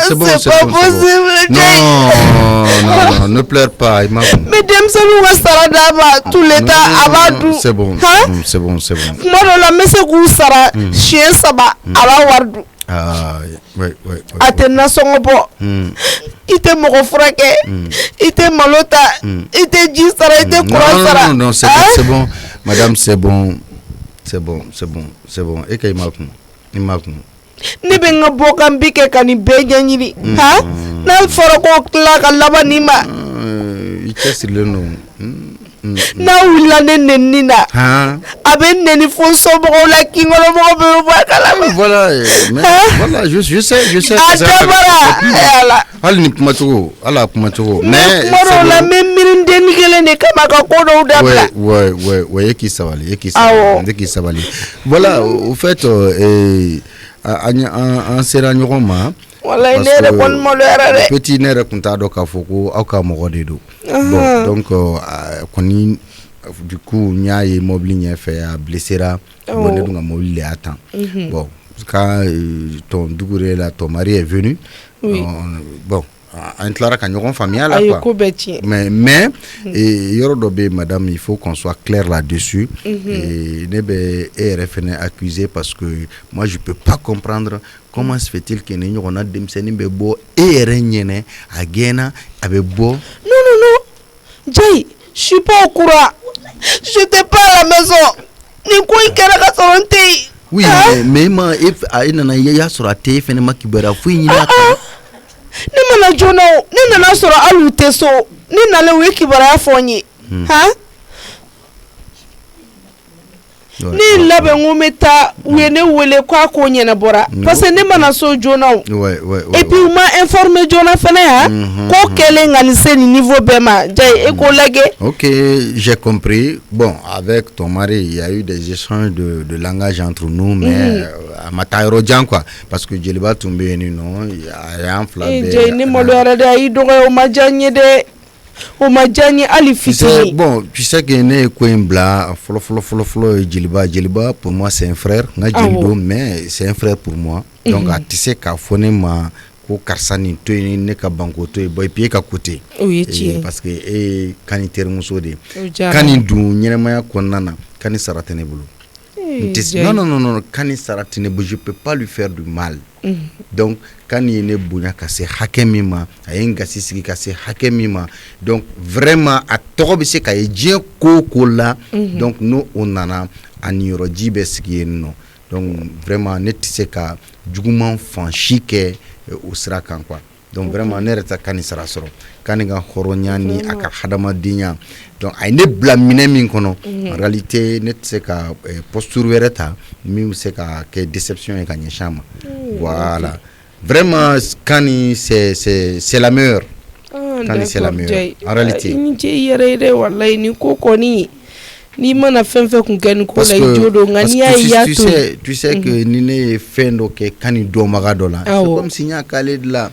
Speaker 2: c'est bon, c'est pas possible. Non, ne pleure pas.
Speaker 8: Mais denmisɛnninw ka sara d'a ma tout le temps a b'a dun.
Speaker 2: C'est bon.
Speaker 8: Kuma dɔ la n bɛ se k'u sara siɲɛ 3 a b'a wari dun. A tɛ nasɔngɔ bɔ, i tɛ mɔgɔ furakɛ, i tɛ malo ta, i tɛ ji sara, i tɛ courant sara.
Speaker 2: Non, c'est bon, madame, c'est bon. C'est bon. Et qu'il m'a kun.
Speaker 8: Ne bɛ n ka bɔkan bi kɛ ka nin bɛɛ ɲɛɲini. N'a fɔra ko tila ka laban nin ma.
Speaker 2: I cɛsirilen don.
Speaker 8: N'a wulila ne nɛnini na, a bɛ n nɛni fo somɔgɔw la kinkɔnɔmɔgɔw bɛ bɔ a kalama.
Speaker 2: Voilà, je sais.
Speaker 8: A dabara.
Speaker 2: Hali ni kumacogo, ala kumacogo.
Speaker 8: Mais kuma dɔw la n bɛ miiri n denni kelen de kama ka ko dɔw dabila.
Speaker 2: Ouais, k'i sabali. Voilà, au fait, an sera ɲɔgɔn ma.
Speaker 8: Wallahi ne yɛrɛ kɔni maloyara dɛ.
Speaker 2: Petit ne yɛrɛ tun t'a dɔn k'a fɔ ko aw ka mɔgɔ de don. Bon, donc kɔni du coup n y'a ye mobili ɲɛfɛ a blessera. Bon, ne dun ka mobili de y'a tan. Bon, quand ton Dugure là, ton mari est venu. Bon, on tilara ka ɲɔgɔn faamuya la quoi. Mais yɔrɔ dɔ bɛ madame, il faut qu'on soit clair là-dessus. Et ne bɛ e yɛrɛ fɛnɛ accuser parce que moi je peux pas comprendre comment se fait-il que ni ɲɔgɔnna denmisɛnnin bɛ bɔ e yɛrɛ ɲɛnɛ a gɛnna a bɛ bɔ.
Speaker 8: Non, Jai, je suis pas au courant. J'étais pas à la maison. Ni ko in kɛra ka sɔrɔ n tɛ yen.
Speaker 2: Oui, mais e nana y'a sɔrɔ a tɛ e fɛnɛ ma kibaruya foyi ɲini a kan.
Speaker 8: Ne mana joona o, ne nana sɔrɔ hali u tɛ so, ne nalen u ye kibaruya fɔ n ye. Ne labɛn ko n bɛ taa u ye ne wele k'a ko ɲɛnabɔra parce que ne mana so joona o. Et puis u ma informer joona fɛnɛ ko kɛlen ka nin se nin niveau bɛɛ ma Jai e k'o lajɛ.
Speaker 2: Ok, j'ai compris. Bon, avec ton mari, il y a eu des échanges de langage entre nous, mais à ma taille jan quoi, parce que Jeliba tun bɛ yen nɔ, a y'an fila bɛɛ.
Speaker 8: Jai ne maloyara dɛ, a y'i dɔgɔya o ma diya n ye dɛ. O ma diya n ye hali fitinin.
Speaker 2: Bon, tu sais que ne ye ko in bila fɔlɔ ye Jeliba pour moi c'est un frère, n ka jeli don mais c'est un frère pour moi. Donc a tɛ se k'a fɔ ne ma ko karisa nin to yen ne ka banko to yen, bon et puis e ka côté.
Speaker 8: O ye tiɲɛ.
Speaker 2: Parce que e Kani terimuso de. Kani dun ɲɛnamaya kɔnɔna na Kani sara tɛ ne bolo. Non, Kani sara tɛ ne bolo, je peux pas lui faire du mal. Donc Kani ye ne bonya ka se hakɛ min ma, a ye n gasi sigi ka se hakɛ min ma, donc vraiment a tɔgɔ bɛ se ka ye diɲɛ ko ko la. Donc n'o o nana a niyɔrɔji bɛ sigi yen nɔ. Donc vraiment ne tɛ se ka juguman fan si kɛ
Speaker 12: o sira kan quoi donc vraiment ne reta kan sara sɔrɔ kan ga horonya ni aka hadamadenya donc ay ne bla minɛ min kɔnɔ en réalité ne tɛ se ka posture wɛrɛ ta min bɛ se ka kɛ déception ye ka ɲɛsin ma voilà vraiment kani c'est la meilleure kani c'est la meilleure en réalité
Speaker 8: ni je yɛrɛ wallahi ni ko kɔni ni mana fɛn fɛn kun kɛ ni ko la i jo don nka n'i y'a ye i y'a to
Speaker 12: tu sais que ni ne ye fɛn dɔ kɛ kani dɔnbaga dɔ la c'est comme si n y'a k'ale de la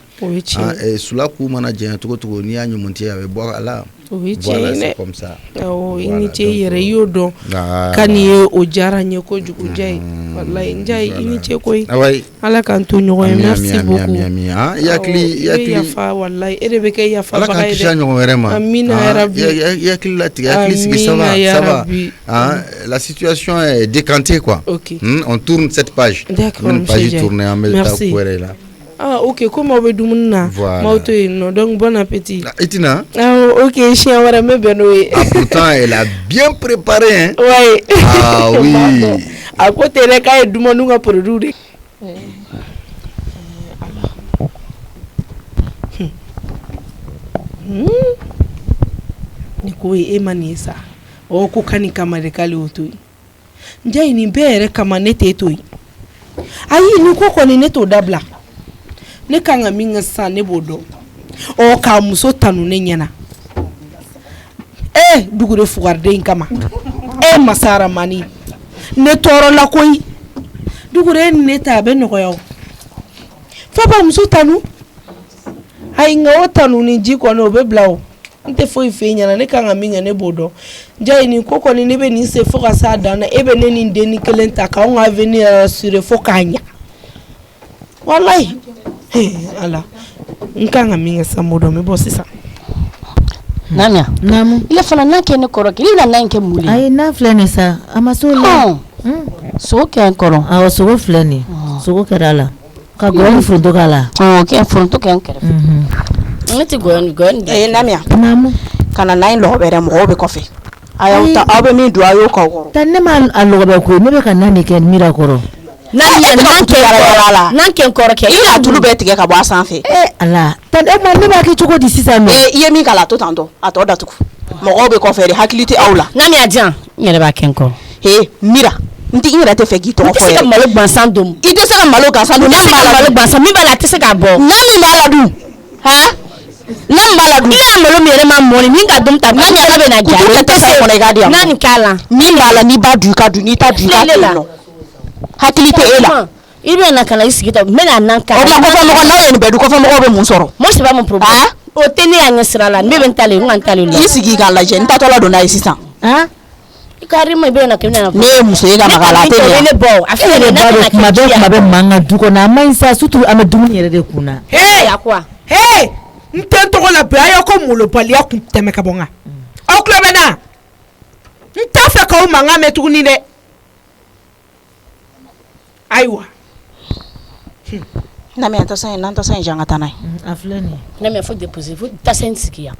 Speaker 12: sulaku mana janya cogo cogo n'i y'a ɲumantiya a bɛ bɔ a la voilà c'est comme ça
Speaker 8: awɔ i ni ce i yɛrɛ i y'o dɔn kani ye o diyara n ye kojugu Jayi wallahi Jayi i ni ce koyi ala k'an to ɲɔgɔn ye merci beaucoup
Speaker 12: yakili
Speaker 8: yafa wallahi e de bɛ kɛ yafabaga
Speaker 12: ala k'an kisi a ɲɔgɔn wɛrɛ ma
Speaker 8: amina yarabi
Speaker 12: yakili latigɛ yakili sigi ça va la situation est décantée quoi on tourne cette page
Speaker 8: d'accord
Speaker 12: page tournée en même temps wɛrɛ la
Speaker 8: ok comme aw bɛ dumuni na m'aw to yen nɔ donc bon appétit
Speaker 12: itina
Speaker 8: ok siɲɛ wɛrɛ n bɛ bɛn n'o ye
Speaker 12: pourtant elle a bien préparé hein
Speaker 8: ouais
Speaker 12: oui
Speaker 8: a ko ten dɛ k'a ye dumuni ka produit de ni ko ye e ma nin ye sa ko kani kama de k'ale y'o to yen Jayi nin bɛɛ yɛrɛ kama ne t'e to yen ayi nin ko kɔni ne t'o dabila ne kan ka min kɛ sisan ne b'o dɔn k'a muso tanu ne ɲɛna dugure fugariden kama masara mani ne tɔɔrɔ la koyi dugure ni ne ta a bɛ nɔgɔya o fa b'a muso tanu ayi nka o tanu ni ji kɔni o bɛ bila o n tɛ foyi f'e ɲɛna ne kan ka min kɛ ne b'o dɔn Jayi nin ko kɔni ne bɛ nin se fo ka s'a dan na e bɛ ne ni denni kelen ta k'anw ka avenir assurer fo k'a ɲa wallahi ala n kan ka min kɛ sisan m'o dɔn n bɛ bɔ sisan
Speaker 11: Namiya ile fana n'a kɛ ne kɔrɔ kɛ i bɛna na in kɛ mun ye
Speaker 13: ayi n'a filɛ nin sa a ma s'o la
Speaker 11: sogo kɛ n kɔrɔ
Speaker 13: awɔ sogo filɛ nin sogo kɛra a la ka gɔyɔ ni foronto k'a la
Speaker 11: kɛ foronto kɛ n kɛrɛfɛ ne tɛ gɔyɔ ni Namiya kana na in lɔgɔbɛrɛ mɔgɔw bɛ kɔfɛ a y'aw ta aw bɛ min dun a y'o k'aw kɔrɔ
Speaker 13: ta ne ma a lɔgɔbɛ koyi ne bɛ ka na nin kɛ mira kɔrɔ
Speaker 11: n'an kɛ n kɔrɔ kɛ i y'a tulu bɛɛ tigɛ ka bɔ a sanfɛ
Speaker 13: ala ne b'a kɛ cogo di sisan nɔ
Speaker 11: i ye min k'a la a to tantɔ a tɔ datugu mɔgɔw bɛ kɔfɛ de hakili tɛ aw la Namiya diyan n yɛrɛ b'a kɛ n kɔrɔ mira n yɛrɛ tɛ fɛ k'i tɔgɔ fɔ yɛrɛ i tɛ se ka malo gansan dun i tɛ se ka malo gansan dun n'an b'a la malo gansan min b'a la a tɛ se k'a bɔ n'a min b'a la dun n'an b'a la dun n'i y'a malo min yɛrɛ ma mɔni min ka dun ta n'a ɲɛda bɛ na ja i tɛ se kɔnɔ i k'a di yan n'a nin k'a la min b'a la n'i b'a dun i ka dun n'i t'a dun i k'a to yen nɔ hakili tɛ e la i bɛ na ka na i sigi ta n bɛ na nan kan o ma kɔfɛ mɔgɔ n'a ye nin bɛɛ dun kɔfɛ mɔgɔw bɛ mun sɔrɔ moi c'est pas mon problème o tɛ ne y'a ɲɛ sira la ne bɛ n talen n ka n talen la i sigi k'a lajɛ n tatɔla don n'a ye sisan i ka rima i bɛ na kɛ ne ye muso ye ka maga la a tɛ ne bɔ a fɛ ne ba don
Speaker 13: kuma bɛ mankan du kɔnɔ a ma ɲi sa surtout an bɛ dumuni yɛrɛ de kun na
Speaker 8: a quoi n tɛ n tɔgɔ la bi a y'aw ka molobaliya kun tɛmɛ ka bɔ n kan aw tulo bɛ na n t'a fɛ k'aw mankan mɛn tuguni dɛ ayiwa Namiya tasa in n'an tasa in jan ka taa n'a ye
Speaker 13: a filɛ nin ye
Speaker 11: Namiya faut déposer faut tasa in sigi yan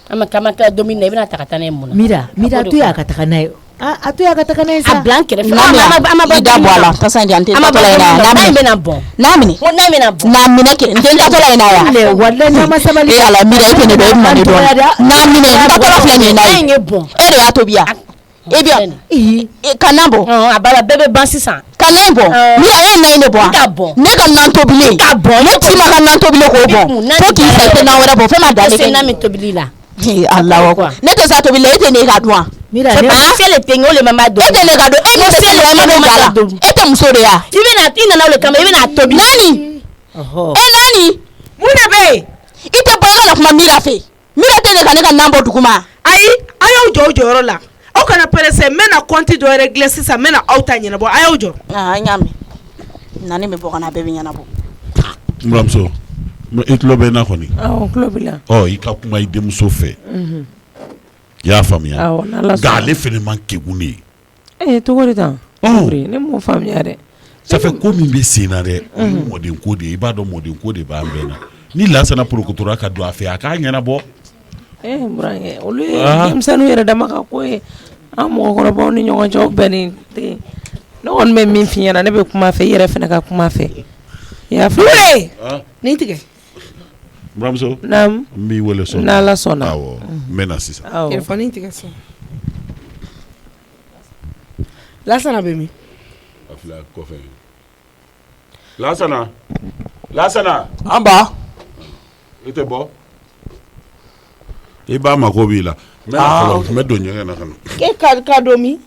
Speaker 11: ama kama kila domine na i bɛna ta ka taa n'a ye mun na
Speaker 13: mira to ye a ka taga n'a ye a to ye a ka taga n'a ye sa
Speaker 11: a bila n kɛrɛfɛ i da bɔ a la tasa in di yan n tɛ tatɔla in na yan n'a bɛna bɔn n'a minɛ n'a minɛ kɛ n tɛ tatɔla in na yan
Speaker 13: walahi n'a ma sabali
Speaker 11: ala mira e tɛ ne dɔn e bɛna ne dɔn n'a minɛ n tatɔla filɛ nin ye n'a ye e de y'a tobi yan e bien kana bɔ a bala bɛɛ bɛ ban sisan kana bɔ mira e na ne bɔ ne ka nan tobilen ne ti ma ka nan tobilen k'o bɔ fo k'i fɛ tɛ nan wɛrɛ bɔ fɛn ma da ne kɛ na min tobili la Allahu akbar ne tɛ sa tobili la e tɛ ne ka dun wa mira ne se le tɛ o le ma dɔn e tɛ ne ka dɔn e ne se le ma dɔn da la e tɛ muso de ya i nana o le kama i bɛna tobi nani nani mun de bɛ yen i tɛ bɔ i ka na kuma mira fɛ mira tɛ ne ka ne ka nan bɔ duguma
Speaker 8: ayi a y'aw jɔ o jɔyɔrɔ la aw kana pressé n bɛna compte dɔ régler sisan n bɛna aw ta ɲɛnabɔ a y'aw jɔ
Speaker 11: n y'a mɛn nani bɛ bɔ ka na a bɛɛ bɛ ɲɛnabɔ
Speaker 2: n buramuso i tulo bɛ n na kɔni
Speaker 8: awɔ tulo b'i la
Speaker 2: i ka kuma i denmuso fɛ i y'a faamuya nka ale fɛnɛ man kegun ne
Speaker 8: ye cogo di tan ne m'o faamuya dɛ
Speaker 2: ça fait ko min bɛ sen na dɛ o ye mɔden ko de ye i b'a dɔn mɔden ko de b'an bɛɛ na ni lansana porokotora ka don a fɛ a k'a ɲɛnabɔ
Speaker 8: burankɛ olu ye denmisɛnninw yɛrɛ dama ka ko ye an mɔgɔkɔrɔbaw ni ɲɔgɔn cɛ bɛnnen tɛ ne kɔni bɛ min f'i ɲɛna ne bɛ kuma fɛ i yɛrɛ fana ka kuma fɛ ya fure ni tigɛ
Speaker 2: Bramso
Speaker 8: naam
Speaker 2: mbi wele so
Speaker 8: n'ala sɔnna
Speaker 2: awɔ mena sisan
Speaker 8: telefɔni tigɛ so Lasana bɛ min
Speaker 2: afila kɔfɛ Lasana
Speaker 1: an ba
Speaker 2: i tɛ bɔ i b'a mako b'i la mɛ don ɲɛgɛn na ka na
Speaker 8: k'e ka don min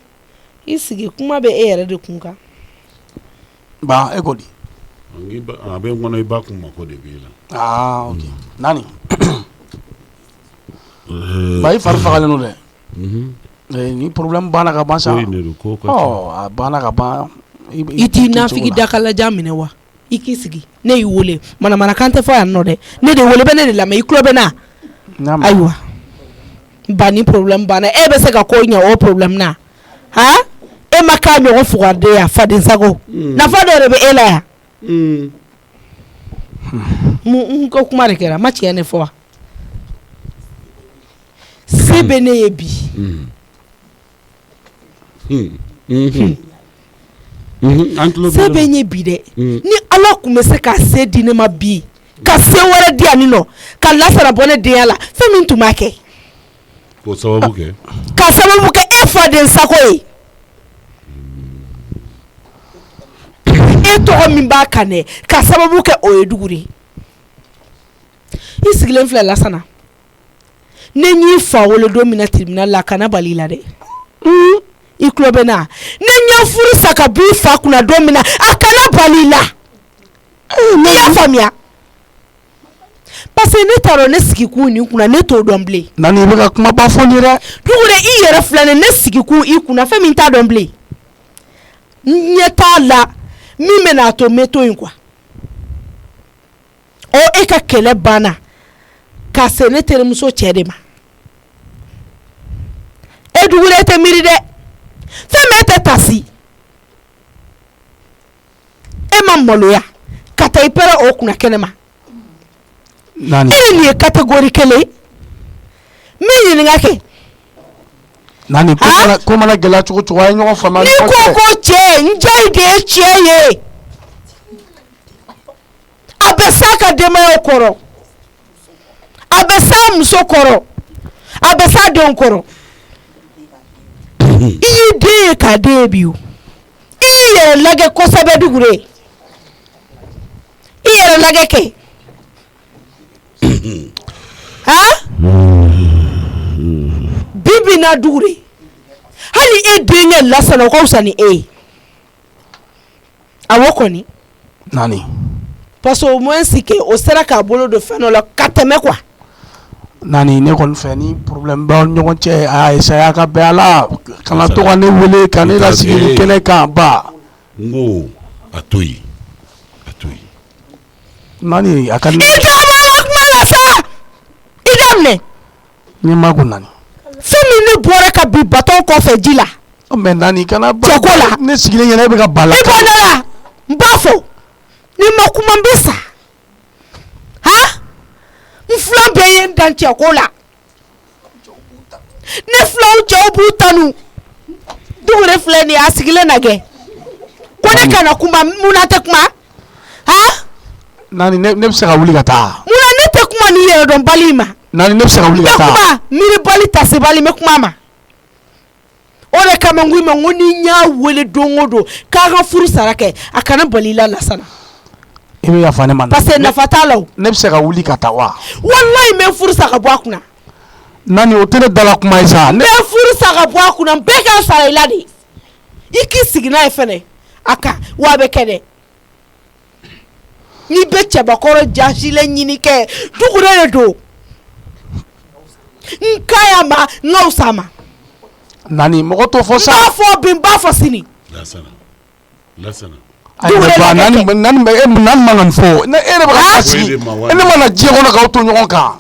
Speaker 8: i sigi kuma bɛ e yɛrɛ de kun kan
Speaker 1: ba e ko di
Speaker 2: a bɛ n kɔnɔ i ba kun mako de b'i la
Speaker 1: ok nani ba i fari fagalen no dɛ ni problème banna ka ban sa a banna ka ban
Speaker 8: i t'i nafigi dakalajan minɛ wa i k'i sigi ne y'i wele manamanakan tɛ fɔ yan nɔ dɛ ne de wele bɛ ne de lamɛn i tulo bɛ na ayiwa ba ni problème banna e bɛ se ka ko ɲɛ o problème na e ma k'a ɲɔgɔn fugaden ya faden sago nafa dɔ de bɛ e la yan n ko kuma de kɛra ma tiɲɛ ne fɔ wa se bɛ ne ye bi se bɛ n ye bi dɛ ni ala tun bɛ se ka se di ne ma bi ka se wɛrɛ di yan ni nɔ ka lasara bɔ ne denya la fɛn min tun b'a kɛ
Speaker 2: k'o sababu kɛ
Speaker 8: ka sababu kɛ e faden sago ye e tɔgɔ min b'a kan dɛ ka sababu kɛ o ye dugu de i sigilen filɛ Lasana ne y'i fa wele don min na tribunal la kana bali la dɛ i tulo bɛ na ne ɲɛ furu sa ka b'i fa kunna don min na a kana bali la ne y'a faamuya parce que ne t'a dɔn ne sigikun nin kunna ne t'o dɔn bilen
Speaker 1: nani i bɛ ka kumaba fɔ ni dɛ
Speaker 8: dugu de i yɛrɛ filɛ nin ne sigikun i kunna fɛn min t'a dɔn bilen ɲɛ t'a la min bɛ n'a to n bɛ to yen quoi e ka kɛlɛ banna ka se ne terimuso cɛ de ma e dugu de tɛ miiri dɛ fɛn bɛɛ tɛ tasi e ma maloya ka taa i pɛrɛ o kunna kɛnɛ ma
Speaker 1: nani
Speaker 8: e ni nin ye catégorie kelen min ɲininka kɛ
Speaker 1: nani ko mana gɛlɛya cogo cogo a ye ɲɔgɔn faamuya
Speaker 8: ni ko cɛ n jaayi de ye cɛ ye a bɛ s'a ka denbayaw kɔrɔ a bɛ s'a muso kɔrɔ a bɛ s'a denw kɔrɔ i y'i den ye k'a den ye bi o i y'i yɛrɛ lajɛ kosɛbɛ Dugure i yɛrɛ lajɛ kɛ bibi na Dugure hali e denkɛ Lasana o ka fisa ni e ye awɔ kɔni
Speaker 1: nani
Speaker 8: parce que au moins que o sera k'a bolo don fɛn dɔ la ka tɛmɛ quoi
Speaker 1: nani ne kɔni fɛ ni problème b'aw ni ɲɔgɔn cɛ a essayé a ka bɛn a la kana to ka ne wele ka ne lasigi ni kɛnɛ kan ba
Speaker 2: n ko a to yen
Speaker 1: nani a ka
Speaker 8: i t'a ma la kuma la sa i daminɛ
Speaker 1: ni ma ko nani
Speaker 8: fɛn min ne bɔra ka bi baton kɔfɛ ji la
Speaker 1: mais nani kana ba
Speaker 8: cɛko la
Speaker 1: ne sigilen ɲɛna e bɛ ka bala
Speaker 8: i bɔ ne la n b'a fɔ ni ma kuma n bɛ sa n filan bɛɛ ye n dan cɛko la ne filanw cɛw b'u tanu Dugure filɛ nin ye a sigilen na kɛ ko ne kana kuma munna tɛ kuma
Speaker 1: nani ne bɛ se ka wuli ka taa
Speaker 8: munna ne tɛ kuma ni yɛrɛ dɔn bali ma
Speaker 1: nani ne bɛ se ka wuli ka taa
Speaker 8: kuma miiri bali tasi bali n bɛ kuma ma o de kama n ko i ma n ko ni n y'a wele don o don k'a ka furu sara kɛ a kana bali i la Lasana
Speaker 1: i bɛ yafa ne ma
Speaker 8: parce que nafa t'a la o
Speaker 1: ne bɛ se ka wuli ka taa wa
Speaker 8: walayi n bɛ furu sa ka bɔ a kunna
Speaker 1: nani o tɛ ne dala kuma ye sa
Speaker 8: n bɛ furu sa ka bɔ a kunna n bɛɛ k'a sara i la de i k'i sigi n'a ye fɛnɛ a kan wa a bɛ kɛ dɛ n'i bɛ cɛbakɔrɔ jasilen ɲini kɛ Dugure de don n ka y'a ma n ka wusa a ma
Speaker 1: nani mɔgɔ t'o fɔ sa
Speaker 8: n b'a fɔ bi n b'a fɔ sini
Speaker 2: Lasana
Speaker 1: nani man ka nin fɔ ne e yɛrɛ bɛ ka sigi ne mana diɲɛ kɔnɔ k'aw to ɲɔgɔn kan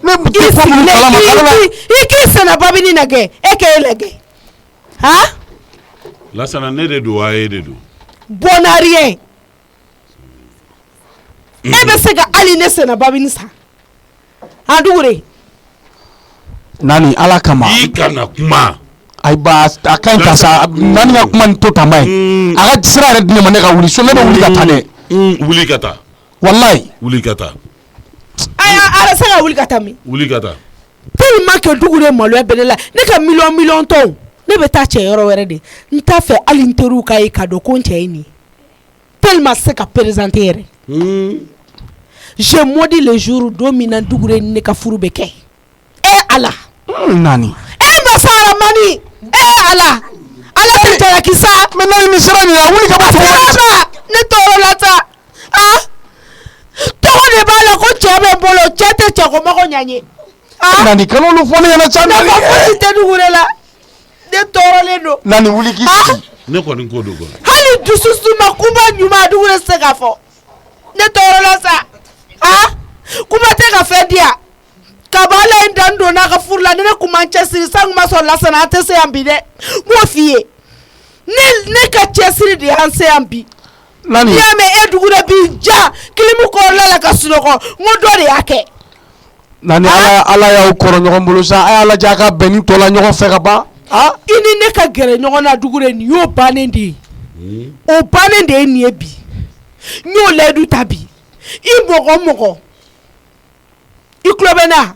Speaker 1: ne tɛ fɔ minnu kalama
Speaker 8: i k'i sɛnɛ babini na kɛ e k'e lajɛ
Speaker 2: Lasana ne de don a ye de don
Speaker 8: bon n'a rien e bɛ se ka hali ne sɛnɛ babini san Dugure
Speaker 1: nani ala kama
Speaker 2: i kana kuma
Speaker 1: ayi ba a ka ɲi ta sa nani ka kuma nin to tan ba ye a ka sira yɛrɛ di ne ma ne ka wuli so ne bɛ wuli ka taa dɛ
Speaker 2: wuli ka taa
Speaker 1: wallahi
Speaker 2: wuli ka taa
Speaker 8: ala se ka wuli ka taa min
Speaker 2: wuli ka taa
Speaker 8: tellement que dugu de maloya bɛ ne la ne ka million tɔw ne bɛ taa cɛ yɔrɔ wɛrɛ de n t'a fɛ hali n teriw ka ye ka dɔn ko n cɛ ye nin tellement se ka présenter yɛrɛ j'ai maudit le jour don min na dugu de ne ka furu bɛ kɛ ala
Speaker 1: nani
Speaker 8: masara mani ala tɛ jalakisa
Speaker 1: mais nani ni sera nin ya wuli ka bɔ
Speaker 8: ne tɔɔrɔ la sa tɔgɔ de b'a la ko cɛ bɛ n bolo cɛ tɛ cɛkɔmɔgɔ ɲa n ye
Speaker 1: nani kana olu fɔ ne ɲɛna ca
Speaker 8: ne ka foyi tɛ dugu de la ne tɔɔrɔlen don
Speaker 1: nani wuli k'i sigi
Speaker 2: ne kɔni ko don
Speaker 8: hali dususuma kuma ɲuman dugu de tɛ se ka fɔ ne tɔɔrɔ la sa kuma tɛ ka fɛn di yan kaba ala ye dan don n'a ka furu la ni ne kun ma n cɛsiri sango ma sɔn lasana an tɛ se yan bi dɛ n b'o f'i ye ne ka cɛsiri de y'an se yan bi n'i y'a mɛn e dugu de b'i ja kilimu kɔrɔla la ka sunɔgɔ n ko dɔ de y'a kɛ
Speaker 1: nani ala y'aw kɔrɔ ɲɔgɔn bolo sa a y'a lajɛ a ka bɛn ni tɔ la ɲɔgɔn fɛ ka ban
Speaker 8: i ni ne ka gɛrɛ ɲɔgɔn na dugu de nin y'o bannen de ye o bannen de ye nin ye bi n y'o layidu ta bi i mɔgɔ i tulo bɛ n na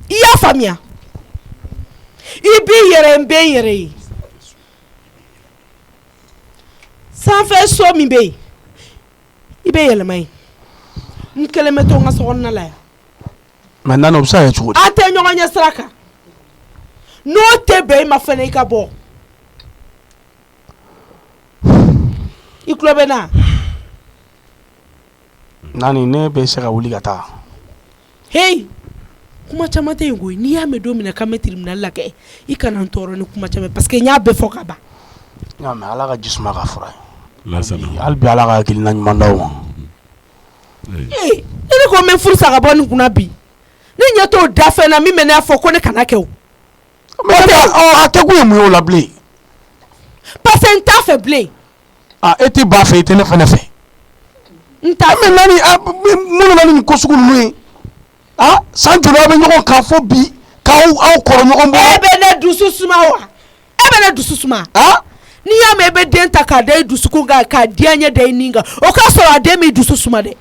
Speaker 8: i y'a faamuya i b'i yɛrɛ n bɛ n yɛrɛ ye sanfɛ so min bɛ yen i bɛ yɛlɛma yen n kelen bɛ to n ka sokɔnɔna la yan
Speaker 1: mais nani o bɛ se ka kɛ cogo di
Speaker 8: an tɛ ɲɔgɔn ɲɛ sira kan n'o tɛ bɛn i ma fɛnɛ i ka bɔ i tulo bɛ n na
Speaker 1: nani ne bɛ se ka wuli ka taa
Speaker 8: hey kuma caman tɛ yen koyi n'i y'a mɛn don min na k'an bɛ tribunal la kɛ i kana n tɔɔrɔ ni kuma caman parce que n y'a bɛɛ fɔ ka ban
Speaker 1: n y'a mɛn ala ka jisuma ka fura ye hali bi ala ka hakilina ɲuman d'aw ma
Speaker 8: ne ko n bɛ furu sa ka bɔ nin kunna bi ne ɲɛ t'o da fɛn na min bɛ ne fɔ ko ne kana kɛ o
Speaker 1: a tɛ kun ye mun ye o la bilen
Speaker 8: parce que n t'a fɛ bilen
Speaker 1: e tɛ ba fɛ i tɛ ne fɛnɛ fɛ
Speaker 8: n t'a fɛ
Speaker 1: mais nani mun nana nin ko sugu ninnu ye san joli aw bɛ ɲɔgɔn kan fɔ bi k'aw kɔrɔ ɲɔgɔn bolo
Speaker 8: e bɛ ne dusu suma wa e bɛ ne dusu suma n'i y'a mɛn e bɛ den ta k'a da i dusukun kan k'a diya ɲɛ da i nin kan o k'a sɔrɔ a den b'i dusu suma dɛ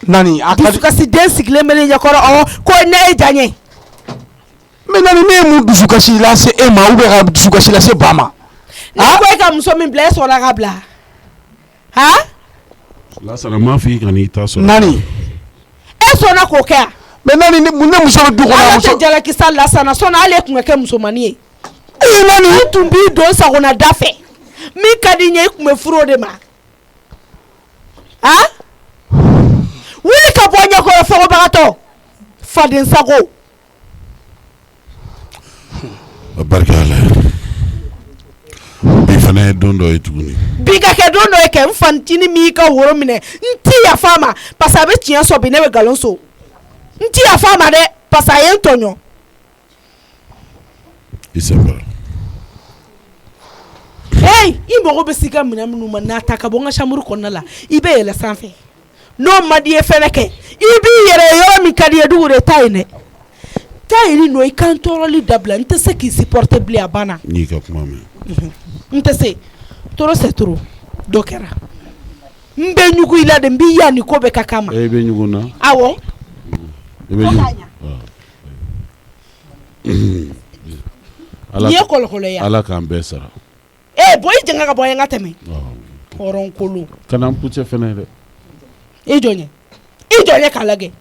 Speaker 1: nani
Speaker 8: dusukasi den sigilen bɛ ne ɲɛkɔrɔ ko ne ye diya ɲɛ
Speaker 1: mais nani ne ye mun dusukasi lase e ma ou bien ka dusukasi lase ba ma
Speaker 8: ne ko e ka muso min bila e sɔnna ka bila
Speaker 2: lasana m'a fɔ i ka n'i ta sɔrɔ
Speaker 1: nani
Speaker 8: e sɔnna k'o kɛ yan
Speaker 1: mais nani ne muso bɛ du kɔnɔ
Speaker 8: ala tɛ jalakisa lasana sɔnna ale tun ka kɛ musomani ye
Speaker 1: nani
Speaker 8: i tun b'i don sagona da fɛ min ka di n ye i tun bɛ furu o de ma wuli ka bɔ ɲɛkɔrɔ fɔkobagatɔ faden sago
Speaker 2: barika ala bi fana ye don dɔ ye tuguni
Speaker 8: bi ka kɛ don dɔ ye kɛ n fantini min y'i ka woro minɛ n ti yafa a ma parce que a bɛ tiɲɛ sɔrɔ bi ne bɛ nkalon so n ti yafa a ma dɛ parce que a ye n tɔɲɔ
Speaker 2: i sɛbɛra
Speaker 8: hey i mago bɛ se ka minɛn minnu ma n'a ta ka bɔ n ka chambre kɔnɔna la i bɛ yɛlɛ sanfɛ n'o ma di ye fɛnɛ kɛ i b'i yɛrɛ ye yɔrɔ min ka di ye dugu de ta ye dɛ ta ye ni nɔ i kan tɔɔrɔli dabila n tɛ se k'i supporter bilen a banna
Speaker 2: n'i ka kuma mɛn
Speaker 8: n tɛ se trop c'est trop dɔ kɛra n bɛ ɲugu i la de n b'i ya nin ko bɛɛ ka kan ma
Speaker 2: e bɛ ɲugun na
Speaker 8: awɔ
Speaker 2: i bɛ ɲugun
Speaker 8: nin ye kɔlɔkɔlɔ ye
Speaker 2: ala k'an bɛɛ sara
Speaker 8: bɔn i jɛn ka bɔ yen n ka tɛmɛ hɔrɔnkolo
Speaker 2: kana n pucɛ fɛnɛ dɛ
Speaker 8: i jɔ ɲɛ k'a lajɛ